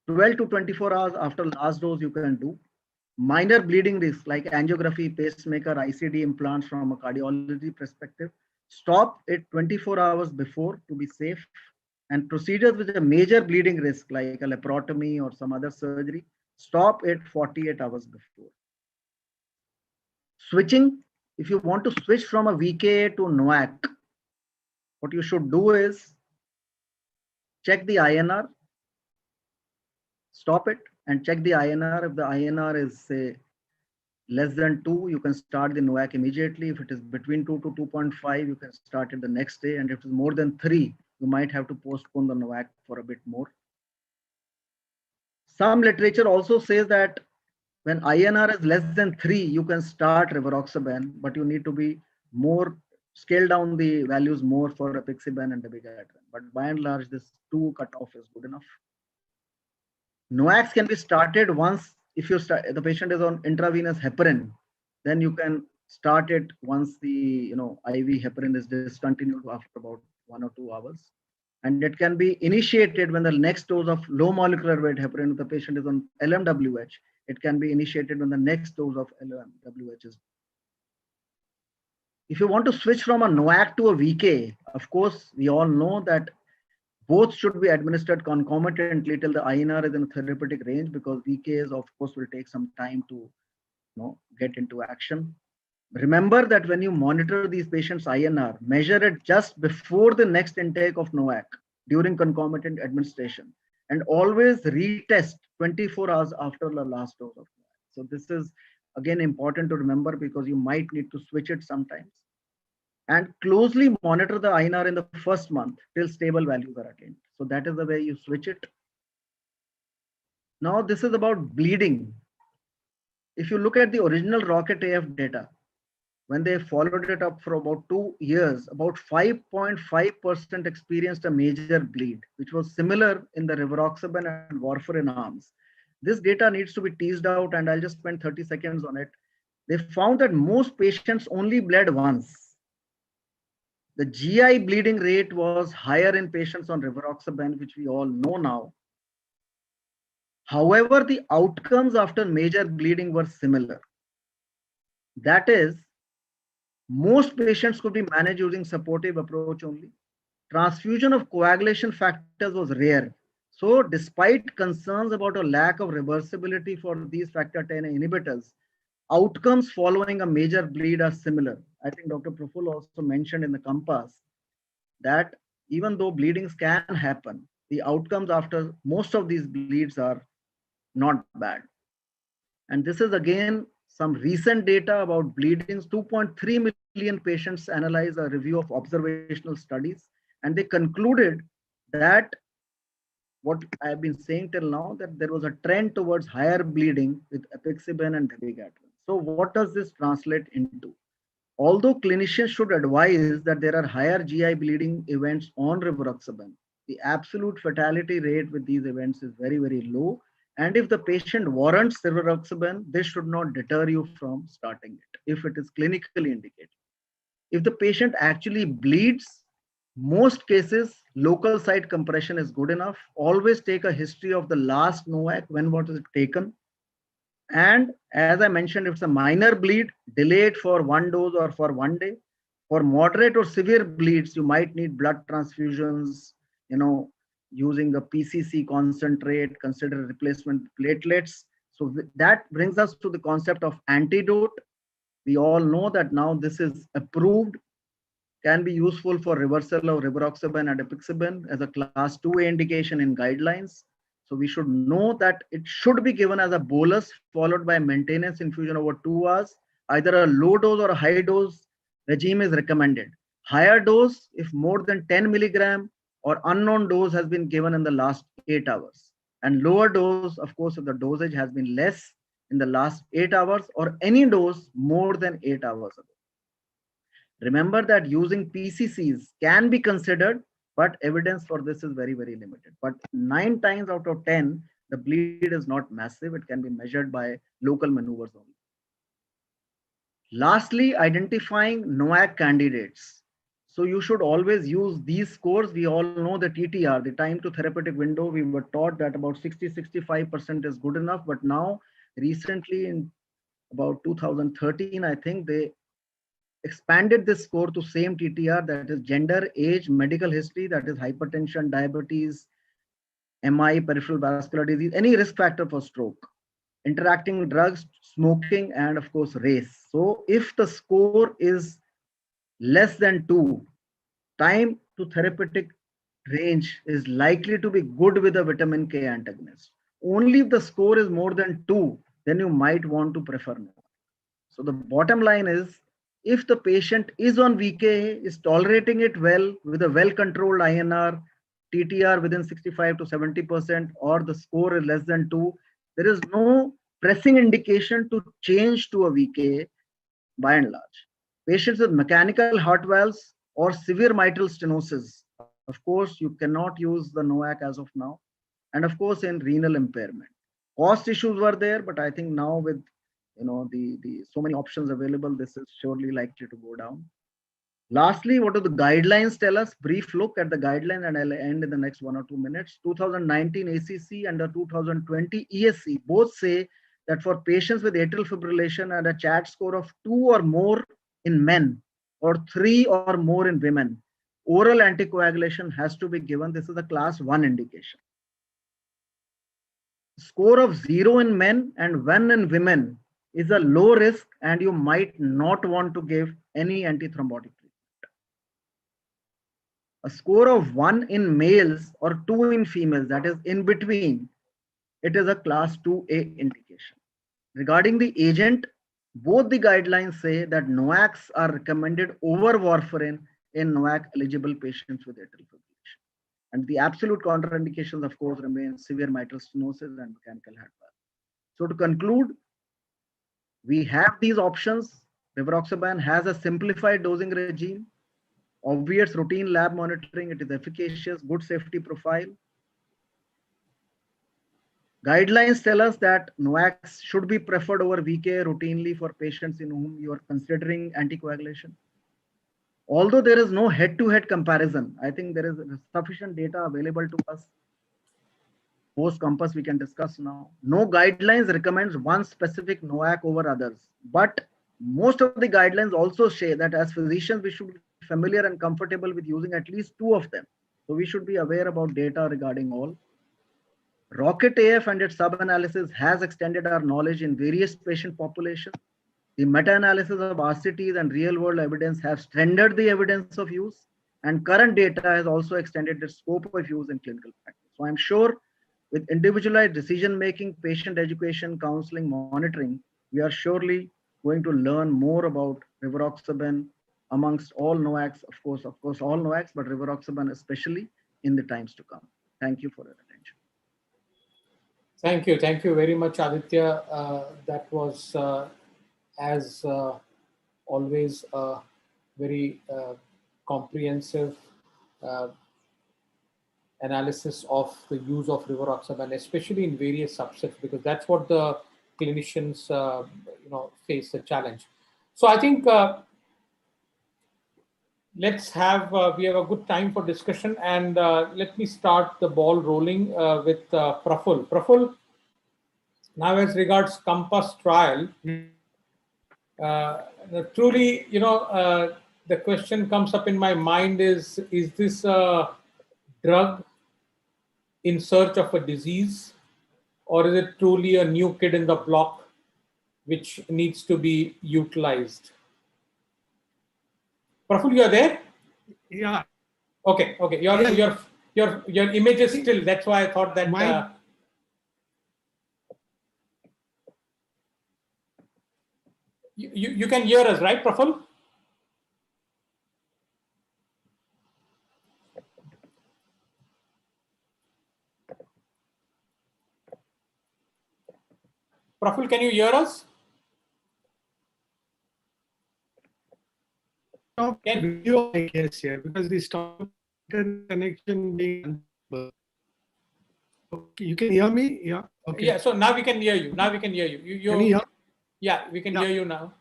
12 to 24 hours after last dose you can do. Minor bleeding risk like angiography, pacemaker, ICD implants from a cardiology perspective, stop it 24 hours before to be safe. And procedures with a major bleeding risk like a laparotomy or some other surgery, stop it 48 hours before. Switching, if you want to switch from a VKA to NOAC, what you should do is check the INR, stop it and check the INR. If the INR is say less than 2, you can start the NOAC immediately. If it is between 2 to 2.5, you can start it the next day. And if it is more than 3, you might have to postpone the NOAC for a bit more. Some literature also says that when INR is less than 3, you can start rivaroxaban, but you need to be more, scale down the values more for apixaban and dabigatran. But by and large, this 2 cutoff is good enough. NOACs can be started once, if the patient is on intravenous heparin, then you can start it once the IV heparin is discontinued after about 1 or 2 hours. And it can be initiated when the next dose of low molecular weight heparin, if the patient is on LMWH, it can be initiated when the next dose of LMWH is. If you want to switch from a NOAC to a VK, of course, we all know that both should be administered concomitantly till the INR is in a therapeutic range, because VKs, of course, will take some time to get into action. Remember that when you monitor these patients' INR, measure it just before the next intake of NOAC during concomitant administration, and always retest 24 hours after the last dose of NOAC. So this is again important to remember, because you might need to switch it sometimes. And closely monitor the INR in the first month till stable values are attained. So that is the way you switch it. Now this is about bleeding. If you look at the original Rocket AF data, when they followed it up for about 2 years, about 5.5% experienced a major bleed, which was similar in the rivaroxaban and warfarin arms. This data needs to be teased out, and I'll just spend 30 seconds on it. They found that most patients only bled once. The GI bleeding rate was higher in patients on rivaroxaban, which we all know now. However, the outcomes after major bleeding were similar. That is, most patients could be managed using supportive approach only. Transfusion of coagulation factors was rare. So despite concerns about a lack of reversibility for these factor 10 inhibitors, outcomes following a major bleed are similar. I think Dr. Praful also mentioned in the COMPASS that even though bleedings can happen, the outcomes after most of these bleeds are not bad. And this is again some recent data about bleedings. 2.3 million patients analyzed a review of observational studies, and they concluded that what I have been saying till now, that there was a trend towards higher bleeding with apixaban and dabigatran. So what does this translate into? Although clinicians should advise that there are higher GI bleeding events on rivaroxaban, the absolute fatality rate with these events is very, very low. And if the patient warrants rivaroxaban, this should not deter you from starting it if it is clinically indicated. If the patient actually bleeds, most cases, local site compression is good enough. Always take a history of the last NOAC, when was it taken. And as I mentioned, if it's a minor bleed, delay it for 1 dose or for 1 day. For moderate or severe bleeds, you might need blood transfusions, using a PCC concentrate, consider replacement platelets. So that brings us to the concept of antidote. We all know that now this is approved, can be useful for reversal of rivaroxaban and apixaban as a class 2A indication in guidelines. So we should know that it should be given as a bolus followed by maintenance infusion over 2 hours. Either a low dose or a high dose regime is recommended. Higher dose if more than 10 milligram or unknown dose has been given in the last 8 hours. And lower dose, of course, if the dosage has been less in the last 8 hours or any dose more than 8 hours ago. Remember that using PCCs can be considered, but evidence for this is very, very limited. But 9 times out of 10, the bleed is not massive. It can be measured by local maneuvers only. Lastly, identifying NOAC candidates. So you should always use these scores. We all know the TTR, the time to therapeutic window. We were taught that about 60-65% is good enough. But now, recently in about 2013, I think they expanded this score to same TTR, that is gender, age, medical history, that is hypertension, diabetes, MI, peripheral vascular disease, any risk factor for stroke, interacting drugs, smoking, and of course, race. So if the score is less than 2, time to therapeutic range is likely to be good with a vitamin K antagonist. Only if the score is more than 2, then you might want to prefer no. So the bottom line is, if the patient is on VKA, is tolerating it well with a well-controlled INR, TTR within 65 to 70%, or the score is less than 2, there is no pressing indication to change to a VKA by and large. Patients with mechanical heart valves or severe mitral stenosis, of course, you cannot use the NOAC as of now. And of course, in renal impairment. Cost issues were there, but I think now with the so many options available, this is surely likely to go down. Lastly, what do the guidelines tell us? Brief look at the guideline, and I'll end in the next 1 or 2 minutes. 2019 ACC and the 2020 ESC both say that for patients with atrial fibrillation and a CHAD score of 2 or more in men or 3 or more in women, oral anticoagulation has to be given. This is a class 1 indication. Score of 0 in men and 1 in women is a low risk, and you might not want to give any antithrombotic treatment. A score of 1 in males or 2 in females, that is in between, it is a class 2A indication. Regarding the agent, both the guidelines say that NOACs are recommended over warfarin in NOAC eligible patients with atrial fibrillation. And the absolute contraindications, of course, remain severe mitral stenosis and mechanical heart valve. So to conclude, we have these options. Rivaroxaban has a simplified dosing regime, obvious routine lab monitoring. It is efficacious, good safety profile. Guidelines tell us that NOACs should be preferred over VKA routinely for patients in whom you are considering anticoagulation. Although there is no head-to-head comparison, I think there is sufficient data available to us. Post COMPASS we can discuss now. No guidelines recommends one specific NOAC over others, but most of the guidelines also say that as physicians we should be familiar and comfortable with using at least 2 of them. So we should be aware about data regarding all. Rocket AF and its sub-analysis has extended our knowledge in various patient populations. The meta-analysis of RCTs and real-world evidence have strengthened the evidence of use, and current data has also extended the scope of use in clinical practice. So I'm sure with individualized decision-making, patient education, counseling, monitoring, we are surely going to learn more about Rivaroxaban amongst all NOACs, of course all NOACs, but Rivaroxaban especially in the times to come. Thank you for your attention. Thank you very much, Aditya. That was, as always, a very comprehensive analysis of the use of Rivaroxaban, especially in various subsets, because that's what the clinicians, face the challenge. So I think let's have we have a good time for discussion, and let me start the ball rolling with Praful. Praful, now as regards COMPASS trial, truly, the question comes up in my mind is this a drug in search of a disease, or is it truly a new kid in the block which needs to be utilized? Praful, you are there? Yeah. Okay. Your image is still. That's why I thought that. You can hear us, right, Praful? Praful, can you hear us? Video, I guess, here, because the stop connection being. You can hear me? Yeah. Okay. Yeah. So now we can hear you. Can you hear? Yeah, we can hear you now.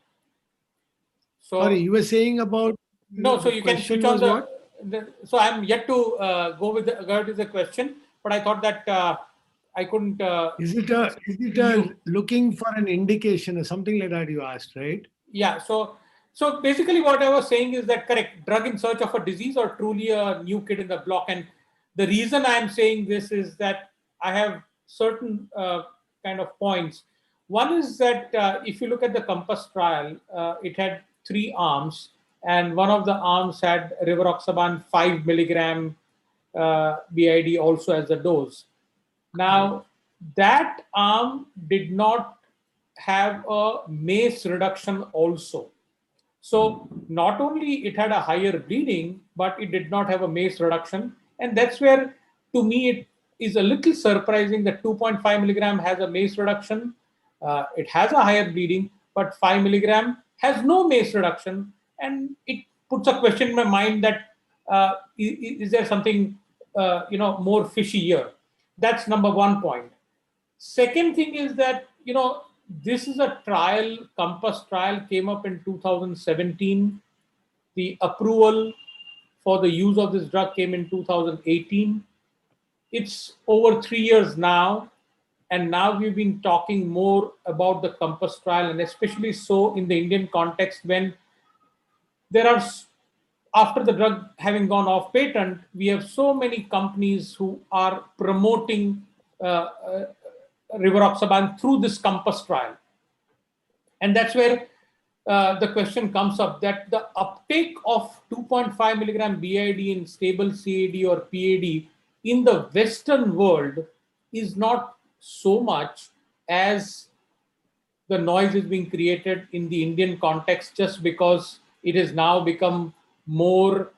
So Sorry, you were saying about no. So the you can question switch on was what? so I'm yet to go with the question, but I thought that I couldn't. Is it a looking for an indication or something like that you asked, right? Yeah. So basically, what I was saying is that correct drug in search of a disease or truly a new kid in the block. And the reason I'm saying this is that I have certain kind of points. One is that if you look at the COMPASS trial, it had 3 arms, and one of the arms had rivaroxaban 5 milligram BID also as a dose. Now, that arm did not have a MACE reduction also. So not only it had a higher bleeding, but it did not have a MACE reduction. And that's where, to me, it is a little surprising that 2.5 milligram has a MACE reduction. It has a higher bleeding, but 5 milligram has no MACE reduction. And it puts a question in my mind that is there something more fishy here? That's number one point. Second thing is that, this is a trial, COMPASS trial came up in 2017. The approval for the use of this drug came in 2018. It's over 3 years now. And now we've been talking more about the COMPASS trial, and especially so in the Indian context when there are, after the drug having gone off patent, we have so many companies who are promoting rivaroxaban through this COMPASS trial. And that's where the question comes up that the uptake of 2.5 milligram BID in stable CAD or PAD in the Western world is not so much as the noise is being created in the Indian context, just because it has now become more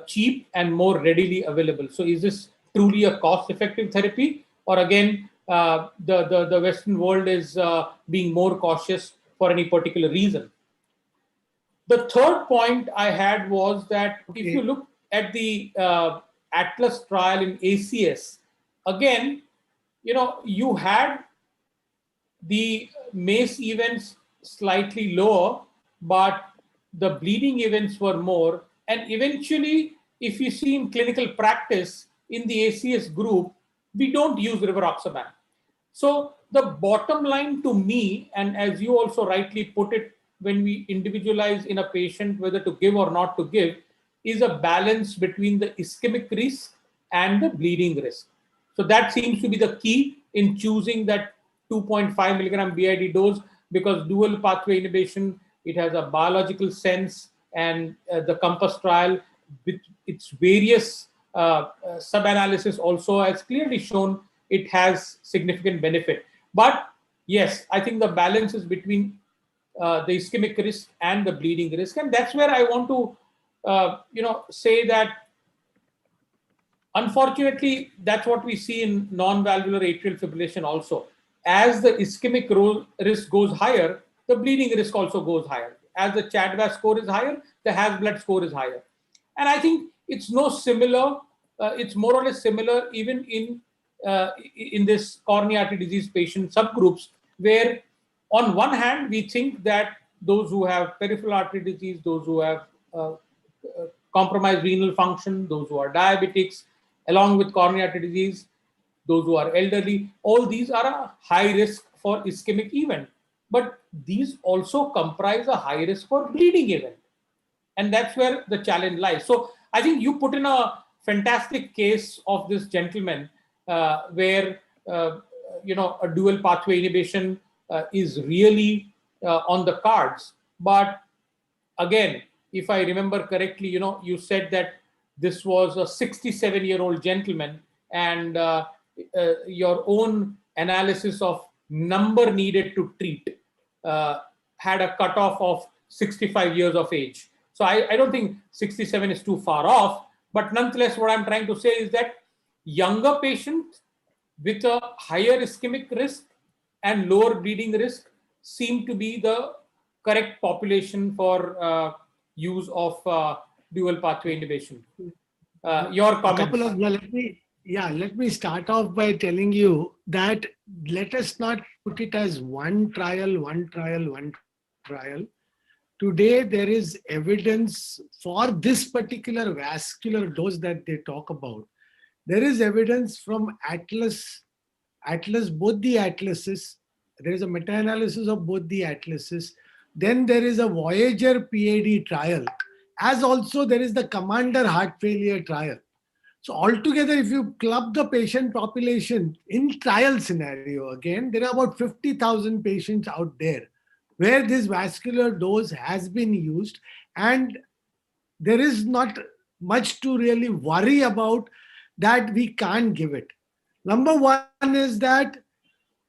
cheap and more readily available. So is this truly a cost-effective therapy, or again, the Western world is being more cautious for any particular reason? The third point I had was that if you look at the Atlas trial in ACS, again, you had the MACE events slightly lower, but the bleeding events were more. And eventually, if you see in clinical practice in the ACS group, we don't use rivaroxaban. So the bottom line to me, and as you also rightly put it, when we individualize in a patient whether to give or not to give, is a balance between the ischemic risk and the bleeding risk. So that seems to be the key in choosing that 2.5 milligram BID dose, because dual pathway inhibition, it has a biological sense, and the COMPASS trial with its various sub-analysis also has clearly shown it has significant benefit. But yes, I think the balance is between the ischemic risk and the bleeding risk. And that's where I want to say that unfortunately, that's what we see in non-valvular atrial fibrillation also. As the ischemic risk goes higher, the bleeding risk also goes higher. As the CHA2DS2-VASc score is higher, the Hasbled score is higher. And I think it's more or less similar even in this coronary artery disease patient subgroups, where on one hand, we think that those who have peripheral artery disease, those who have compromised renal function, those who are diabetics, along with coronary artery disease, those who are elderly, all these are a high risk for ischemic event. But these also comprise a high risk for bleeding event. And that's where the challenge lies. So I think you put in a fantastic case of this gentleman where, a dual pathway inhibition is really on the cards. But again, if I remember correctly, you said that this was a 67-year-old gentleman, and your own analysis of number needed to treat had a cutoff of 65 years of age. So I don't think 67 is too far off, but nonetheless, what I'm trying to say is that younger patients with a higher ischemic risk and lower bleeding risk seem to be the correct population for use of dual pathway inhibition. Your comments? Let me start off by telling you that let us not put it as one trial. Today, there is evidence for this particular vascular dose that they talk about. There is evidence from Atlas, both the atlases. There is a meta-analysis of both the atlases. Then there is a Voyager PAD trial, as also there is the Commander heart failure trial. So altogether, if you club the patient population in trial scenario, again, there are about 50,000 patients out there where this vascular dose has been used, and there is not much to really worry about that we can't give it. Number one is that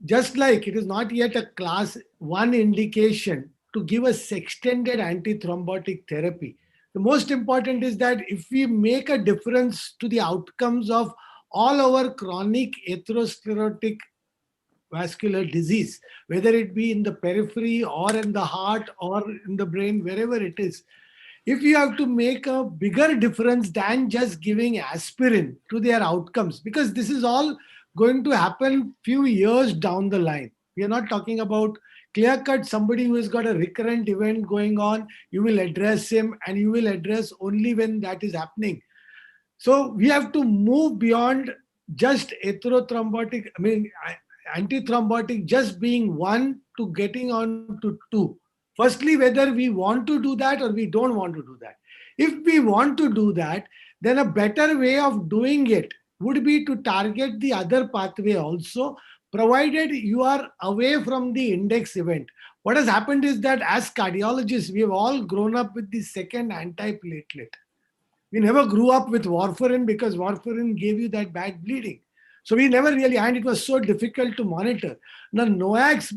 just like it is not yet a class 1 indication to give us extended antithrombotic therapy, the most important is that if we make a difference to the outcomes of all our chronic atherosclerotic vascular disease, whether it be in the periphery or in the heart or in the brain, wherever it is, if you have to make a bigger difference than just giving aspirin to their outcomes, because this is all going to happen few years down the line. We are not talking about clear cut somebody who has got a recurrent event going on, you will address him and you will address only when that is happening. So we have to move beyond just antithrombotic just being 1 to getting on to 2. Firstly, whether we want to do that or we don't want to do that. If we want to do that, then a better way of doing it would be to target the other pathway also, provided you are away from the index event. What has happened is that as cardiologists, we have all grown up with the second antiplatelet. We never grew up with warfarin because warfarin gave you that bad bleeding. So we never really, and it was so difficult to monitor. Now, NOACs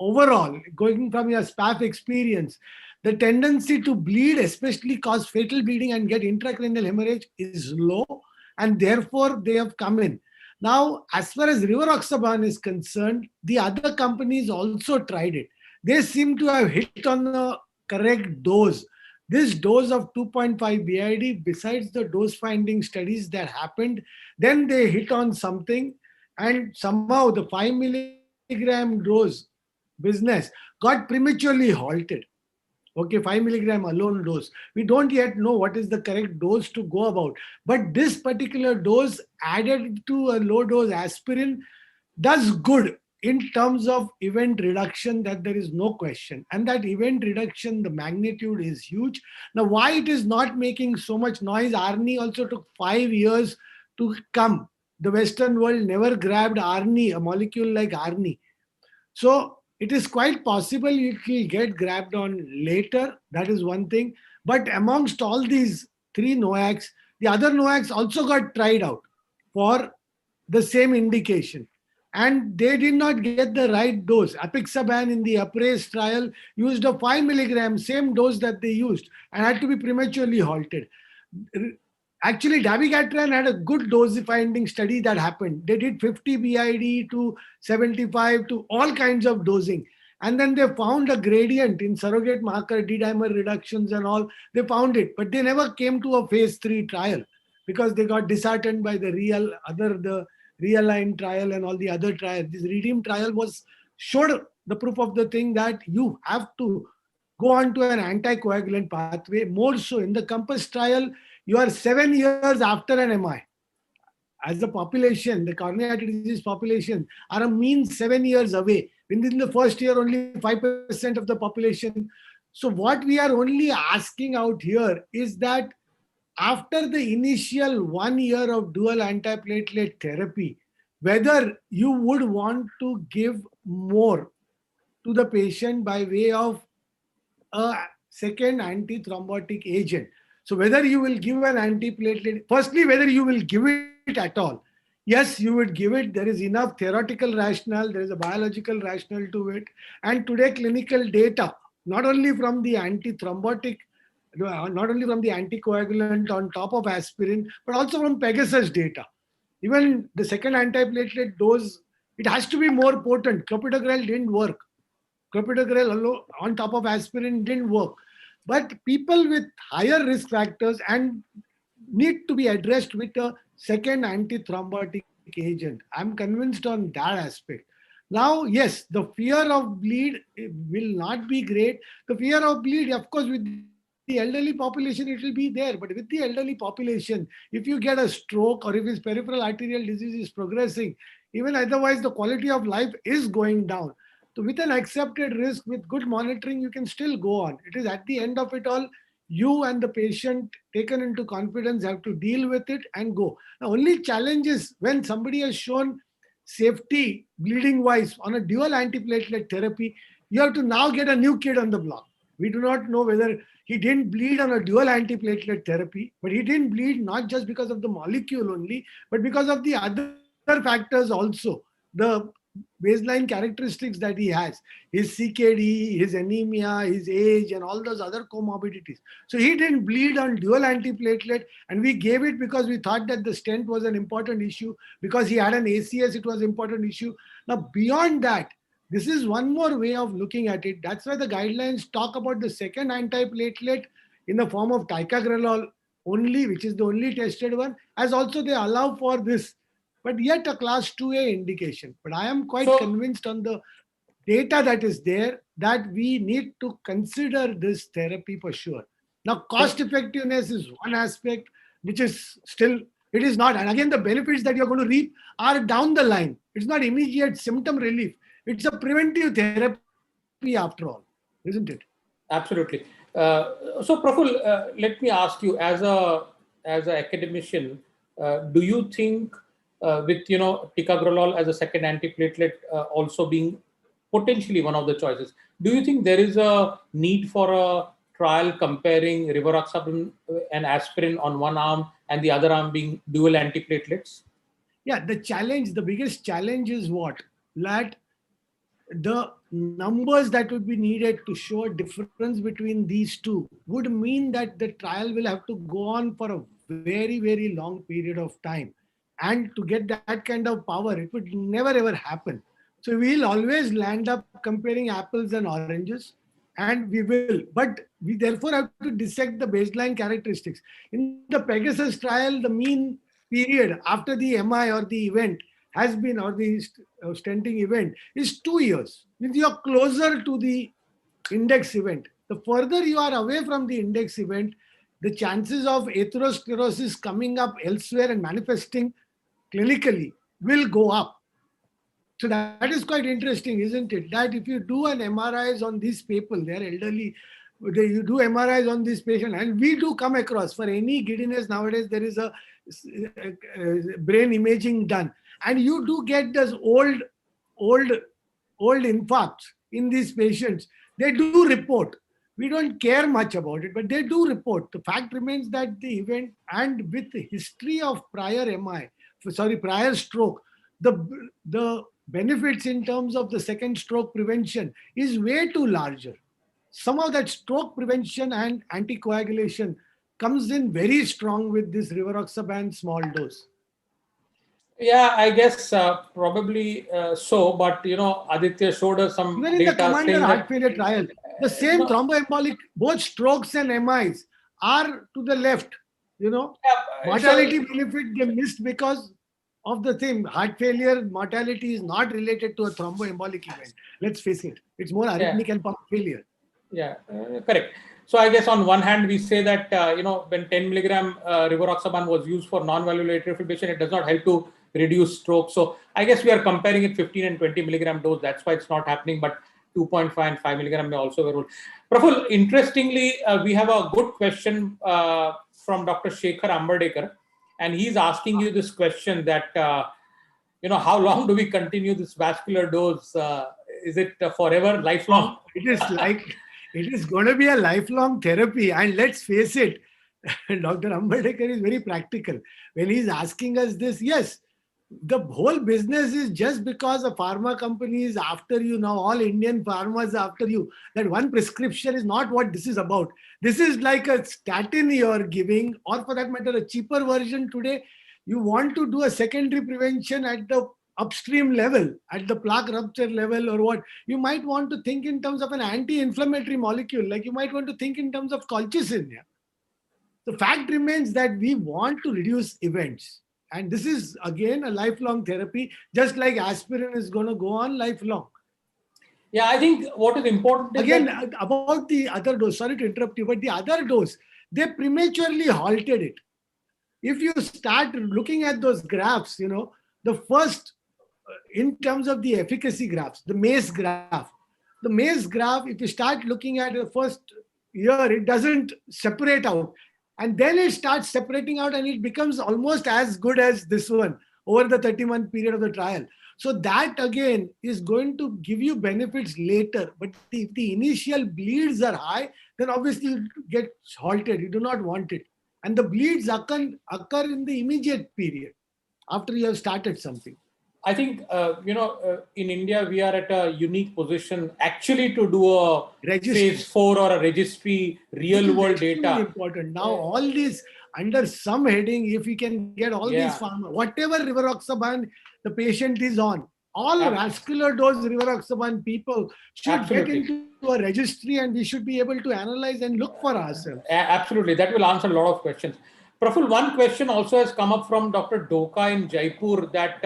overall, going from your SPAF experience, the tendency to bleed, especially cause fatal bleeding and get intracranial hemorrhage, is low, and therefore they have come in. Now, as far as rivaroxaban is concerned, the other companies also tried it. They seem to have hit on the correct dose. This dose of 2.5 BID, besides the dose finding studies that happened, then they hit on something, and somehow the 5 milligram dose business got prematurely halted. Okay, 5 milligram alone dose. We don't yet know what is the correct dose to go about. But this particular dose added to a low dose aspirin does good in terms of event reduction, that there is no question. And that event reduction, the magnitude is huge. Now, why it is not making so much noise, ARNI also took 5 years to come. The Western world never grabbed ARNI, a molecule like ARNI. So it is quite possible it will get grabbed on later. That is one thing. But amongst all these 3 NOACs, the other NOACs also got tried out for the same indication. And they did not get the right dose. Apixaban in the Appraise trial used a 5 milligram, same dose that they used, and had to be prematurely halted. Actually, dabigatran had a good dose finding study that happened. They did 50 BID to 75 to all kinds of dosing. And then they found a gradient in surrogate marker, D-dimer reductions and all. They found it, but they never came to a phase 3 trial because they got disheartened by the Realign trial and all the other trials. This Redeem trial showed the proof of the thing that you have to go on to an anticoagulant pathway. More so in the COMPASS trial, you are 7 years after an MI. As the population, the coronary artery disease population are a mean 7 years away. Within the first year, only 5% of the population. So what we are only asking out here is that after the initial 1 year of dual antiplatelet therapy, whether you would want to give more to the patient by way of a second antithrombotic agent. So whether you will give an antiplatelet, firstly, whether you will give it at all. Yes, you would give it. There is enough theoretical rationale. There is a biological rationale to it. And today, clinical data, not only from the antithrombotic, not only from the anticoagulant on top of aspirin, but also from Pegasus data. Even the second antiplatelet dose, it has to be more potent. Clopidogrel didn't work. Clopidogrel on top of aspirin didn't work. But people with higher risk factors and need to be addressed with a second antithrombotic agent. I'm convinced on that aspect. Now, yes, the fear of bleed will not be great. The fear of bleed, of course, with the elderly population, it will be there. But with the elderly population, if you get a stroke or if his peripheral arterial disease is progressing, even otherwise, the quality of life is going down. So, with an accepted risk, with good monitoring, you can still go on. It is at the end of it all, you and the patient taken into confidence have to deal with it and go. The only challenge is when somebody has shown safety bleeding wise on a dual antiplatelet therapy, you have to now get a new kid on the block. We do not know whether he didn't bleed on a dual antiplatelet therapy, but he didn't bleed not just because of the molecule only, but because of the other factors also. The baseline characteristics that he has, his CKD, his anemia, his age, and all those other comorbidities. So he didn't bleed on dual antiplatelet, and we gave it because we thought that the stent was an important issue. Because he had an ACS, it was an important issue. Now, beyond that, this is one more way of looking at it. That's why the guidelines talk about the second antiplatelet in the form of ticagrelor only, which is the only tested one, as also they allow for this, but yet a class 2A indication. But I am quite So- convinced on the data that is there that we need to consider this therapy for sure. Now, cost effectiveness is one aspect, which is still, it is not. And again, the benefits that you're going to reap are down the line. It's not immediate symptom relief. It's a preventive therapy after all, isn't it? Absolutely. So, Praful, let me ask you, as an academician, do you think with ticagrelor as a second antiplatelet also being potentially one of the choices, do you think there is a need for a trial comparing rivaroxaban and aspirin on one arm and the other arm being dual antiplatelets? Yeah, the biggest challenge is what? That the numbers that would be needed to show a difference between these two would mean that the trial will have to go on for a very, very long period of time. And to get that kind of power, it would never ever happen. So we'll always land up comparing apples and oranges, and we will. But we therefore have to dissect the baseline characteristics. In the Pegasus trial, the mean period after the MI or the event has been, or the stenting event is 2 years. Means you are closer to the index event. The further you are away from the index event, the chances of atherosclerosis coming up elsewhere and manifesting clinically will go up. So that is quite interesting, isn't it? That if you do an MRIs on these people, they're elderly, you do MRIs on this patient, and we do come across for any giddiness nowadays, there is a brain imaging done. And you do get those old infarcts in these patients. They do report. We don't care much about it, but they do report. The fact remains that the event, and with the history of prior prior stroke, the benefits in terms of the second stroke prevention is way too larger. Some of that stroke prevention and anticoagulation comes in very strong with this rivaroxaban small dose. Yeah, I guess probably so. But Aditya showed us some Even in the data Commander saying heart that failure trial, the same no. thromboembolic, both strokes and MIs are to the left. Yeah, Mortality benefit they missed because of the thing. Heart failure mortality is not related to a thromboembolic event. Let's face it. It's more arrhythmic and pump failure. Yeah, correct. So I guess on one hand we say that when 10 milligram rivaroxaban was used for non-valvular atrial fibrillation, it does not help to reduce stroke. So I guess we are comparing it 15 and 20 milligram dose. That's why it's not happening. But 2.5 and 5 milligram may also be a role. Praful, interestingly, we have a good question from Dr. Shekhar Ambadekar, and he's asking you this question that how long do we continue this vascular dose? Is it forever, lifelong? It is going to be a lifelong therapy. And let's face it, Dr. Ambadekar is very practical. When he's asking us this, yes, the whole business is just because a pharma company is after you now, all Indian pharmas are after you, that one prescription is not what this is about. This is like a statin you're giving, or for that matter, a cheaper version today. You want to do a secondary prevention at the upstream level, at the plaque rupture level, or what. You might want to think in terms of an anti-inflammatory molecule, like you might want to think in terms of colchicine. Yeah? The fact remains that we want to reduce events. And this is again a lifelong therapy, just like aspirin is going to go on lifelong. Yeah, I think what is important is Again, that, about the other dose, sorry to interrupt you, but the other dose, they prematurely halted it. If you start looking at those graphs, the first, in terms of the efficacy graphs, the MACE graph, if you start looking at the first year, it doesn't separate out. And then it starts separating out and it becomes almost as good as this one over the 30-month period of the trial. So that again is going to give you benefits later. But if the initial bleeds are high, then obviously you get halted. You do not want it. And the bleeds occur in the immediate period after you have started something. I think, in India, we are at a unique position actually to do a phase 4 or a registry, real world data. Important. Now, all these under some heading, if we can get all these pharma, whatever rivaroxaban the patient is on, all vascular dose rivaroxaban people should get into a registry and we should be able to analyze and look for ourselves. Absolutely. That will answer a lot of questions. Praful, one question also has come up from Dr. Doka in Jaipur that,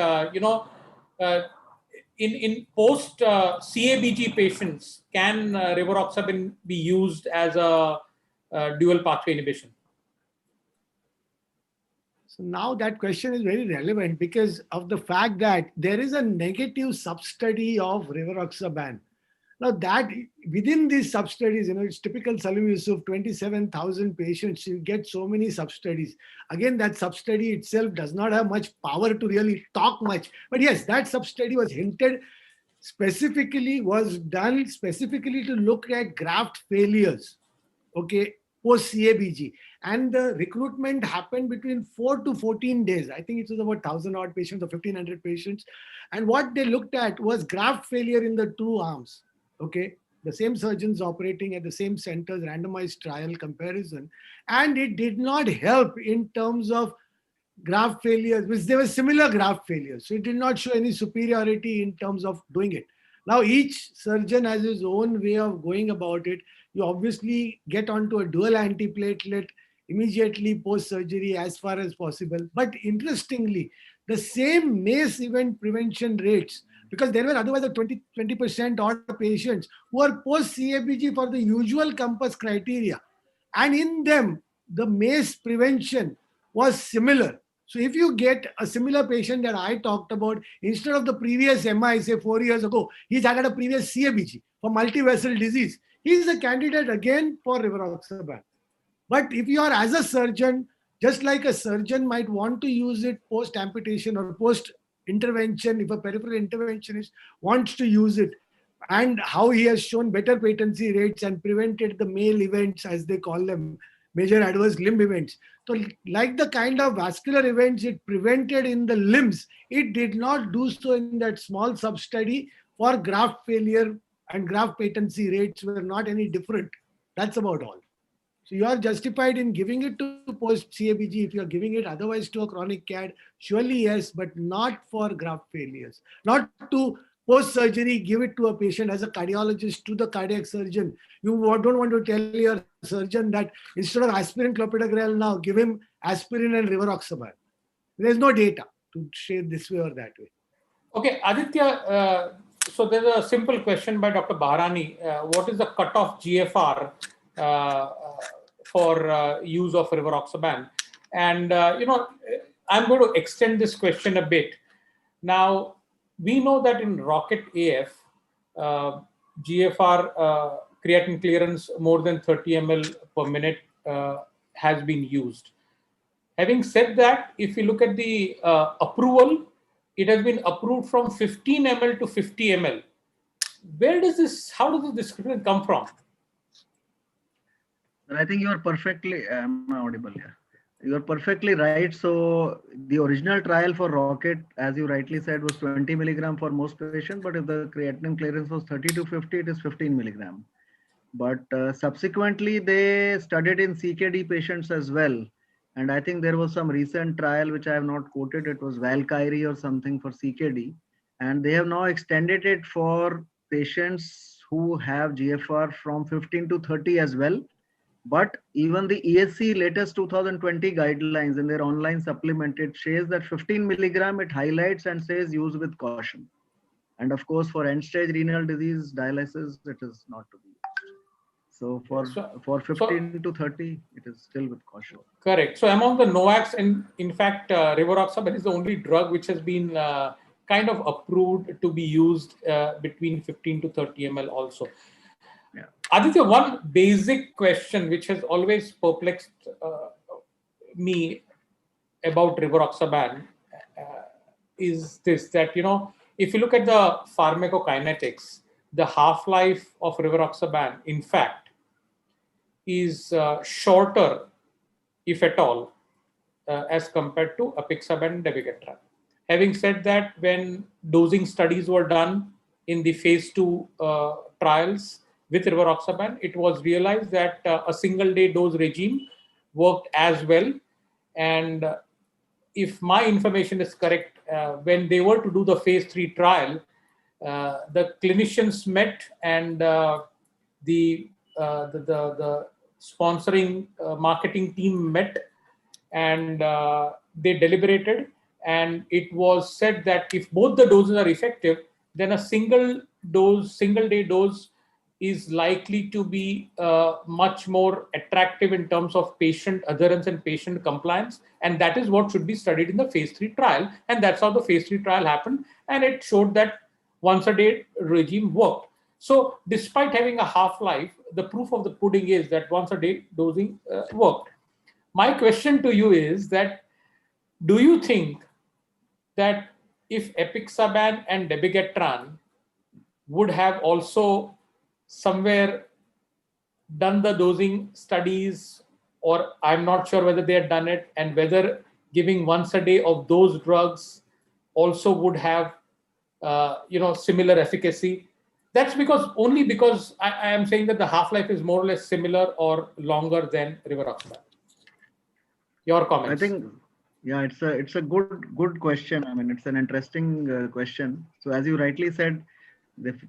in post CABG patients, can rivaroxaban be used as a dual pathway inhibition? So now that question is very relevant because of the fact that there is a negative sub-study of rivaroxaban. Now that within these sub-studies, it's typical Salim Yusuf, 27,000 patients, you get so many sub-studies. Again, that sub-study itself does not have much power to really talk much. But yes, that sub-study was done specifically to look at graft failures, okay, post CABG. And the recruitment happened between 4 to 14 days. I think it was about 1,000 odd patients or 1,500 patients. And what they looked at was graft failure in the two arms. Okay, the same surgeons operating at the same centers, randomized trial comparison, and it did not help in terms of graft failures, which there were similar graft failures. So it did not show any superiority in terms of doing it. Now, each surgeon has his own way of going about it. You obviously get onto a dual antiplatelet immediately post-surgery as far as possible. But interestingly, the same MACE event prevention rates, because there were otherwise a 20% odd patients who are post-CABG for the usual COMPASS criteria. And in them, the MACE prevention was similar. So if you get a similar patient that I talked about, instead of the previous MI, say 4 years ago, he's had a previous CABG for multivessel disease. He's a candidate again for rivaroxaban. But if you are as a surgeon, just like a surgeon might want to use it post-amputation or post-intervention, if a peripheral interventionist wants to use it, and how he has shown better patency rates and prevented the MALE events, as they call them, major adverse limb events. So like the kind of vascular events it prevented in the limbs, it did not do so in that small sub-study for graft failure, and graft patency rates were not any different. That's about all. So you are justified in giving it to post-CABG if you are giving it otherwise to a chronic CAD. Surely yes, but not for graft failures. Not to post-surgery, give it to a patient as a cardiologist to the cardiac surgeon. You don't want to tell your surgeon that instead of aspirin clopidogrel now, give him aspirin and rivaroxaban. There's no data to say this way or that way. Okay, Aditya, so there's a simple question by Dr. Bahrani. What is the cutoff GFR for use of rivaroxaban? And, I'm going to extend this question a bit. Now, we know that in Rocket AF, GFR creatinine clearance more than 30 ml per minute has been used. Having said that, if you look at the approval, it has been approved from 15 ml to 50 ml. How does this description come from? I think you are perfectly, am I audible here? You are perfectly right. So the original trial for Rocket, as you rightly said, was 20 milligram for most patients, but if the creatinine clearance was 30 to 50, it is 15 milligram. But subsequently, they studied in CKD patients as well. And I think there was some recent trial, which I have not quoted. It was Valkyrie or something for CKD. And they have now extended it for patients who have GFR from 15 to 30 as well. But even the ESC latest 2020 guidelines in their online supplement, it says that 15 milligram, it highlights and says use with caution. And of course, for end-stage renal disease dialysis, it is not to be used. So for So 15 to 30, it is still with caution. correct. So among the NOACs, and in fact, rivaroxaban is the only drug which has been kind of approved to be used between 15 to 30 ml also. Yeah. Aditya, one basic question which has always perplexed me about rivaroxaban is this, that, you know, if you look at the pharmacokinetics, the half-life of rivaroxaban, in fact, is shorter, if at all, as compared to apixaban and dabigatran. Having said that, when dosing studies were done in the phase 2 trials with rivaroxaban, it was realized that a single-day dose regime worked as well. And if my information is correct, when they were to do the phase 3 trial, the clinicians met, and the sponsoring marketing team met, and they deliberated, and it was said that if both the doses are effective, then a single day dose is likely to be much more attractive in terms of patient adherence and patient compliance. And that is what should be studied in the phase 3 trial. And that's how the phase 3 trial happened. And it showed that once a day regime worked. So despite having a half-life, the proof of the pudding is that once a day dosing worked. My question to you is that, do you think that if apixaban and dabigatran would have also somewhere done the dosing studies, or I'm not sure whether they had done it, and whether giving once a day of those drugs also would have similar efficacy? That's only because I am saying that the half-life is more or less similar or longer than rivaroxaban. Your comments? I think, yeah, it's a good question. I mean, it's an interesting question. So as you rightly said,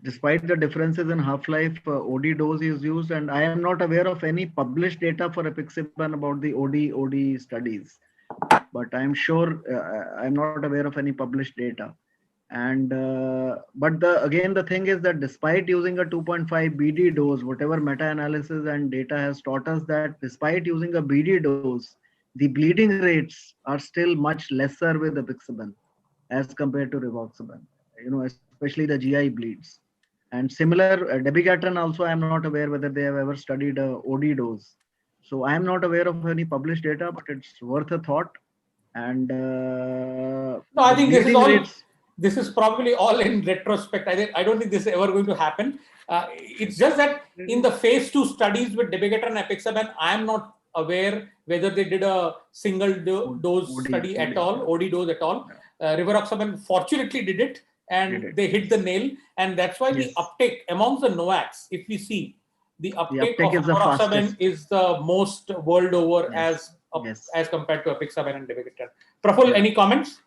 despite the differences in half-life, OD dose is used, and I am not aware of any published data for apixaban about the OD studies. But I'm sure I'm not aware of any published data. And but the thing is that despite using a 2.5 BD dose, whatever meta-analysis and data has taught us that despite using a BD dose, the bleeding rates are still much lesser with apixaban as compared to rivaroxaban, especially the GI bleeds. And similar, dabigatran also, I'm not aware whether they have ever studied a OD dose. So I'm not aware of any published data, but it's worth a thought. And no, I think this is probably all in retrospect. I don't think this is ever going to happen. It's just that in the phase 2 studies with dabigatran and apixaban, I am not aware whether they did a single dose study at all, OD dose at all. Rivaroxaban fortunately did it, and they hit the nail. And that's why the uptake amongst the NOACs, if we see, the uptake of rivaroxaban is the most world over as compared to apixaban and dabigatran. Praful, any comments?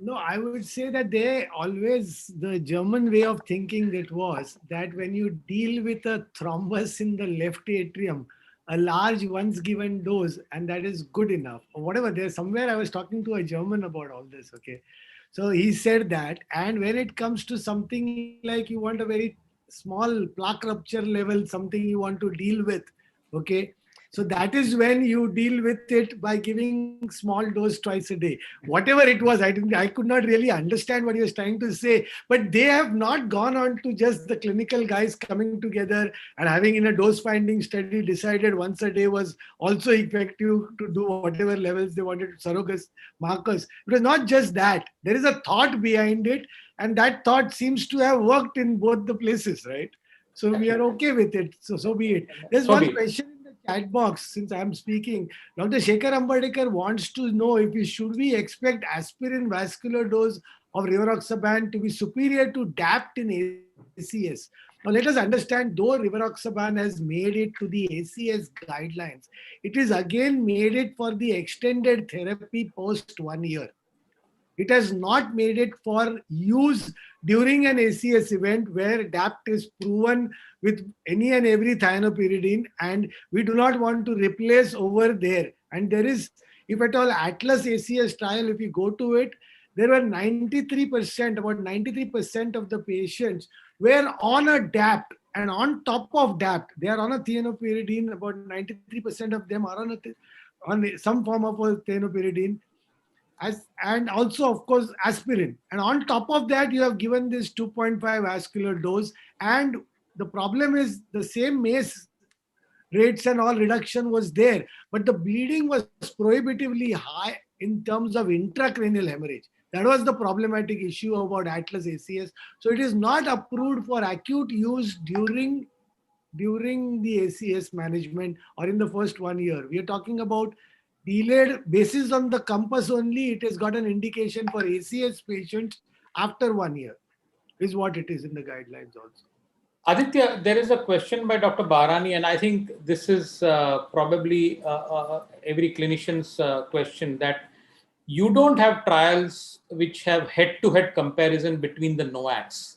No, I would say that the German way of thinking that was that when you deal with a thrombus in the left atrium, a large once given dose, and that is good enough, or whatever. There's somewhere I was talking to a German about all this. Okay. So he said that, and when it comes to something like you want a very small plaque rupture level, something you want to deal with, okay, so that is when you deal with it by giving small dose twice a day. Whatever it was, I could not really understand what he was trying to say, but they have not gone on to just the clinical guys coming together and having in a dose finding study decided once a day was also effective to do whatever levels they wanted, surrogates, markers. It was not just that. There is a thought behind it, and that thought seems to have worked in both the places, right? So we are okay with it. So be it. There's one question in the chat box since I'm speaking. Dr. Shekhar Ambadekar wants to know should we expect aspirin vascular dose of rivaroxaban to be superior to DAPT in ACS. Now let us understand, though rivaroxaban has made it to the ACS guidelines, it is again made it for the extended therapy post 1 year. It has not made it for use during an ACS event where DAPT is proven with any and every thienopyridine, and we do not want to replace over there. And there is, if at all, Atlas ACS trial, if you go to it, there were 93%, about 93% of the patients were on a DAPT, and on top of DAPT, they are on a thienopyridine. About 93% of them are on some form of a thienopyridine, and also, of course, aspirin. And on top of that, you have given this 2.5 vascular dose. And the problem is the same MACE rates and all reduction was there, but the bleeding was prohibitively high in terms of intracranial hemorrhage. That was the problematic issue about Atlas ACS. So it is not approved for acute use during the ACS management or in the first 1 year. We are talking about delayed basis on the compass only. It has got an indication for ACS patients after 1 year, is what it is in the guidelines also. Aditya, there is a question by Dr. Barani, and I think this is probably every clinician's question, that you don't have trials which have head-to-head comparison between the NOACs.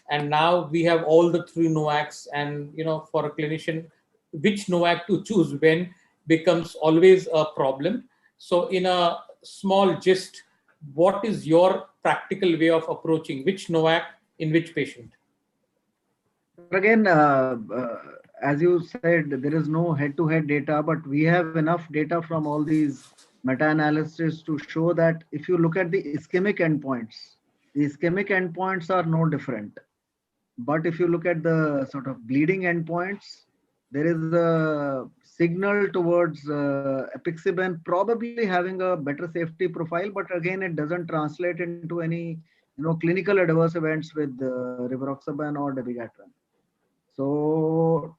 And now we have all the 3 NOACs, and for a clinician, which NOAC to choose when becomes always a problem. So in a small gist, what is your practical way of approaching which NOAC in which patient? Again, as you said, there is no head-to-head data, but we have enough data from all these meta-analysis to show that if you look at the ischemic endpoints, the ischemic endpoints are no different. But if you look at the sort of bleeding endpoints, there is a signal towards apixaban probably having a better safety profile, but again, it doesn't translate into any clinical adverse events with rivaroxaban or dabigatran. So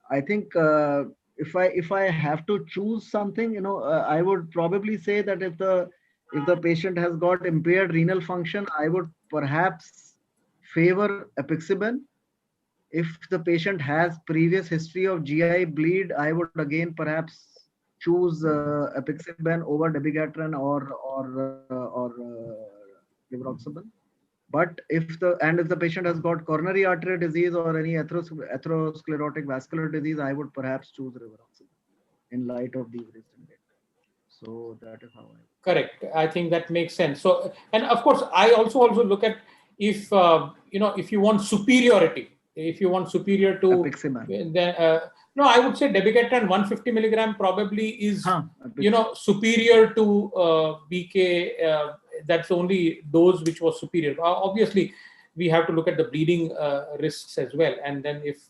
I think if I have to choose something, I would probably say that if the patient has got impaired renal function, I would perhaps favor apixaban. If the patient has previous history of GI bleed, I would again perhaps choose apixaban over dabigatran or rivaroxaban. But if the patient has got coronary artery disease or any atherosclerotic vascular disease, I would perhaps choose rivaroxaban in light of these recent data. So that is how I. Correct. I think that makes sense. So, and of course, I also look at if if you want superiority, if you want superior to apixaban, then no, I would say dabigatran 150 milligram probably is superior to BK. That's the only dose which was superior. Obviously, we have to look at the bleeding risks as well. And then if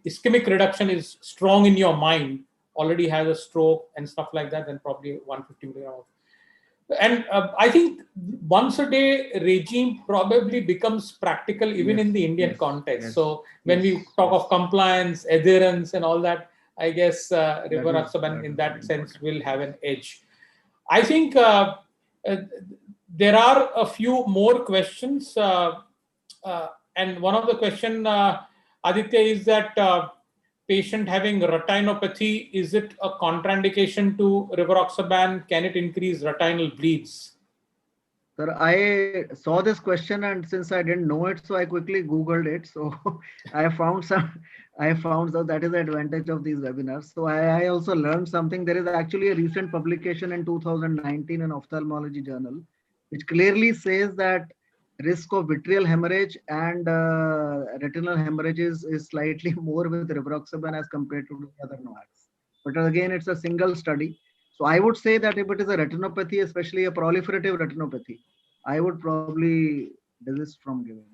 ischemic reduction is strong in your mind, already has a stroke and stuff like that, then probably 150 milligram. And I think once a day regime probably becomes practical even in the Indian context. So when we talk of compliance, adherence and all that, I guess rivaroxaban in that sense will have an edge. I think there are a few more questions. And one of the question, Aditya, is that patient having retinopathy, is it a contraindication to rivaroxaban? Can it increase retinal bleeds? Sir, I saw this question, and since I didn't know it, so I quickly Googled it. So I found that is the advantage of these webinars. So I also learned something. There is actually a recent publication in 2019 in Ophthalmology Journal, which clearly says that risk of vitreal hemorrhage and retinal hemorrhages is slightly more with rivaroxaban as compared to the other NOACs. But again, it's a single study. So I would say that if it is a retinopathy, especially a proliferative retinopathy, I would probably desist from giving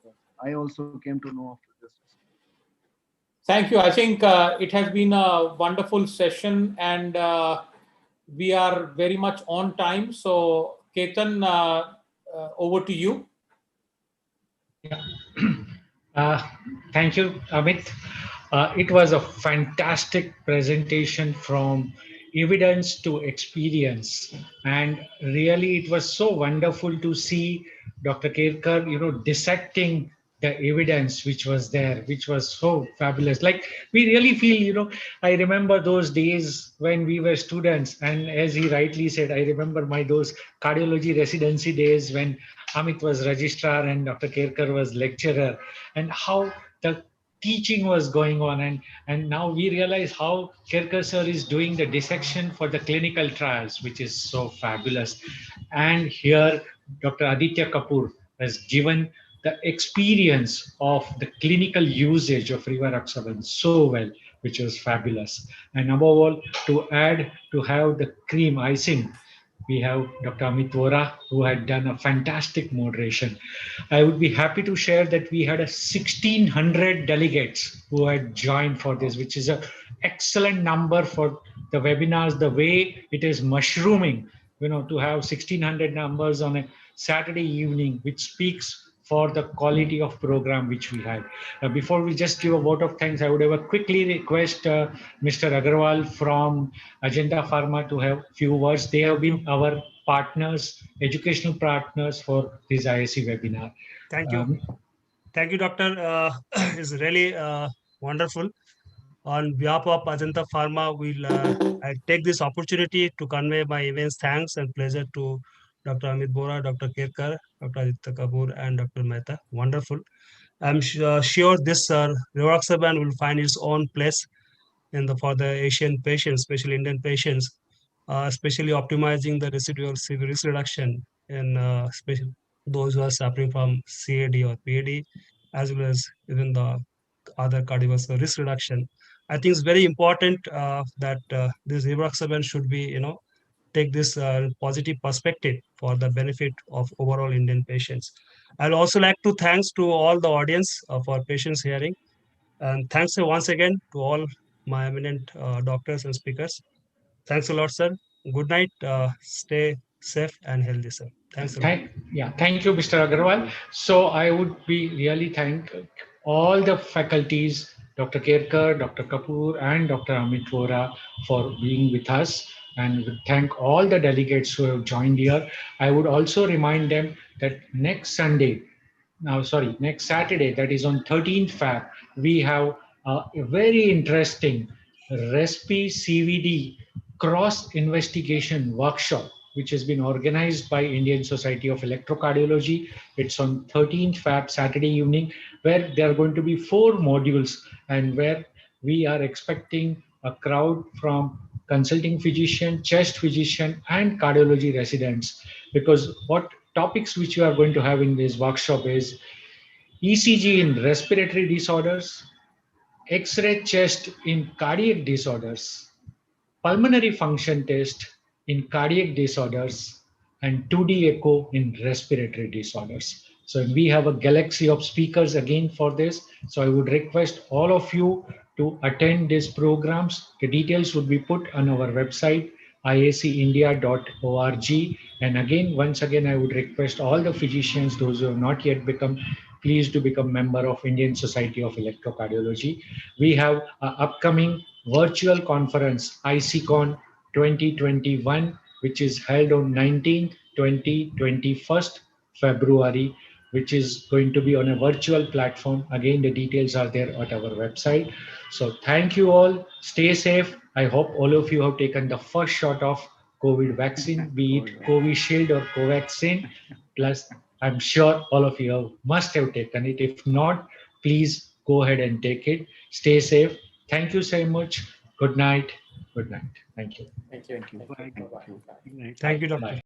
it. I also came to know of this. Thank you. I think it has been a wonderful session, and we are very much on time. So Ketan, over to you. Yeah. Thank you, Amit. It was a fantastic presentation from evidence to experience, and really it was so wonderful to see Dr. Kelkar, dissecting the evidence which was there, which was so fabulous. Like we really feel, I remember those days when we were students, and as he rightly said, I remember those cardiology residency days when Amit was registrar and Dr. Kerkar was lecturer, and how the teaching was going on, and now we realize how Kerkar sir is doing the dissection for the clinical trials, which is so fabulous. And here Dr. Aditya Kapoor has given the experience of the clinical usage of rivaroxaban so well, which was fabulous. And above all, to have the cream icing, we have Dr. Amit Vora, who had done a fantastic moderation. I would be happy to share that we had 1,600 delegates who had joined for this, which is an excellent number for the webinars, the way it is mushrooming, to have 1,600 numbers on a Saturday evening, which speaks for the quality of program which we had. Before we just give a vote of thanks, I would have a quickly request Mr. Agarwal from Agenda Pharma to have few words. They have been our partners, educational partners for this ISC webinar. Thank you. Thank you, Doctor. It's really wonderful. On behalf of Ajanta Pharma, I take this opportunity to convey my immense thanks and pleasure to Dr. Amit Vora, Dr. Kerkar, Dr. Aditya Kapoor, and Dr. Mehta. Wonderful. I'm sure this rivaroxaban will find its own place for the Asian patients, especially Indian patients, especially optimizing the residual severe risk reduction in especially those who are suffering from CAD or PAD, as well as even the other cardiovascular risk reduction. I think it's very important that this rivaroxaban should be, take this positive perspective for the benefit of overall Indian patients. I'd also like to thanks to all the audience for patients hearing, and thanks once again to all my eminent doctors and speakers. Thanks a lot, sir. Good night. Stay safe and healthy, sir. Thanks a lot. Thank you, Mr. Agarwal. So I would be really thank all the faculties, Dr. Kerkar, Dr. Kapoor, and Dr. Amit Vora for being with us, and thank all the delegates who have joined here. I would also remind them that next Saturday, that is on 13th Feb, we have a very interesting RESPI CVD cross investigation workshop, which has been organized by Indian Society of Electrocardiology. It's on 13th Feb, Saturday evening, where there are going to be 4 modules, and where we are expecting a crowd from consulting physician, chest physician, and cardiology residents. Because what topics which you are going to have in this workshop is ECG in respiratory disorders, X-ray chest in cardiac disorders, pulmonary function test in cardiac disorders, and 2D echo in respiratory disorders. So we have a galaxy of speakers again for this. So I would request all of you to attend these programs. The details would be put on our website, iacindia.org. And again, once again, I would request all the physicians, those who have not yet become, please to become member of Indian Society of Electrocardiology. We have an upcoming virtual conference, ICCon 2021, which is held on 19th, 20, 21st February, which is going to be on a virtual platform. Again, the details are there at our website. So thank you all. Stay safe. I hope all of you have taken the first shot of COVID vaccine, be it Covishield or Covaxin. Plus, I'm sure all of you must have taken it. If not, please go ahead and take it. Stay safe. Thank you so much. Good night. Good night. Thank you. Thank you. Thank you. Thank you, Doctor.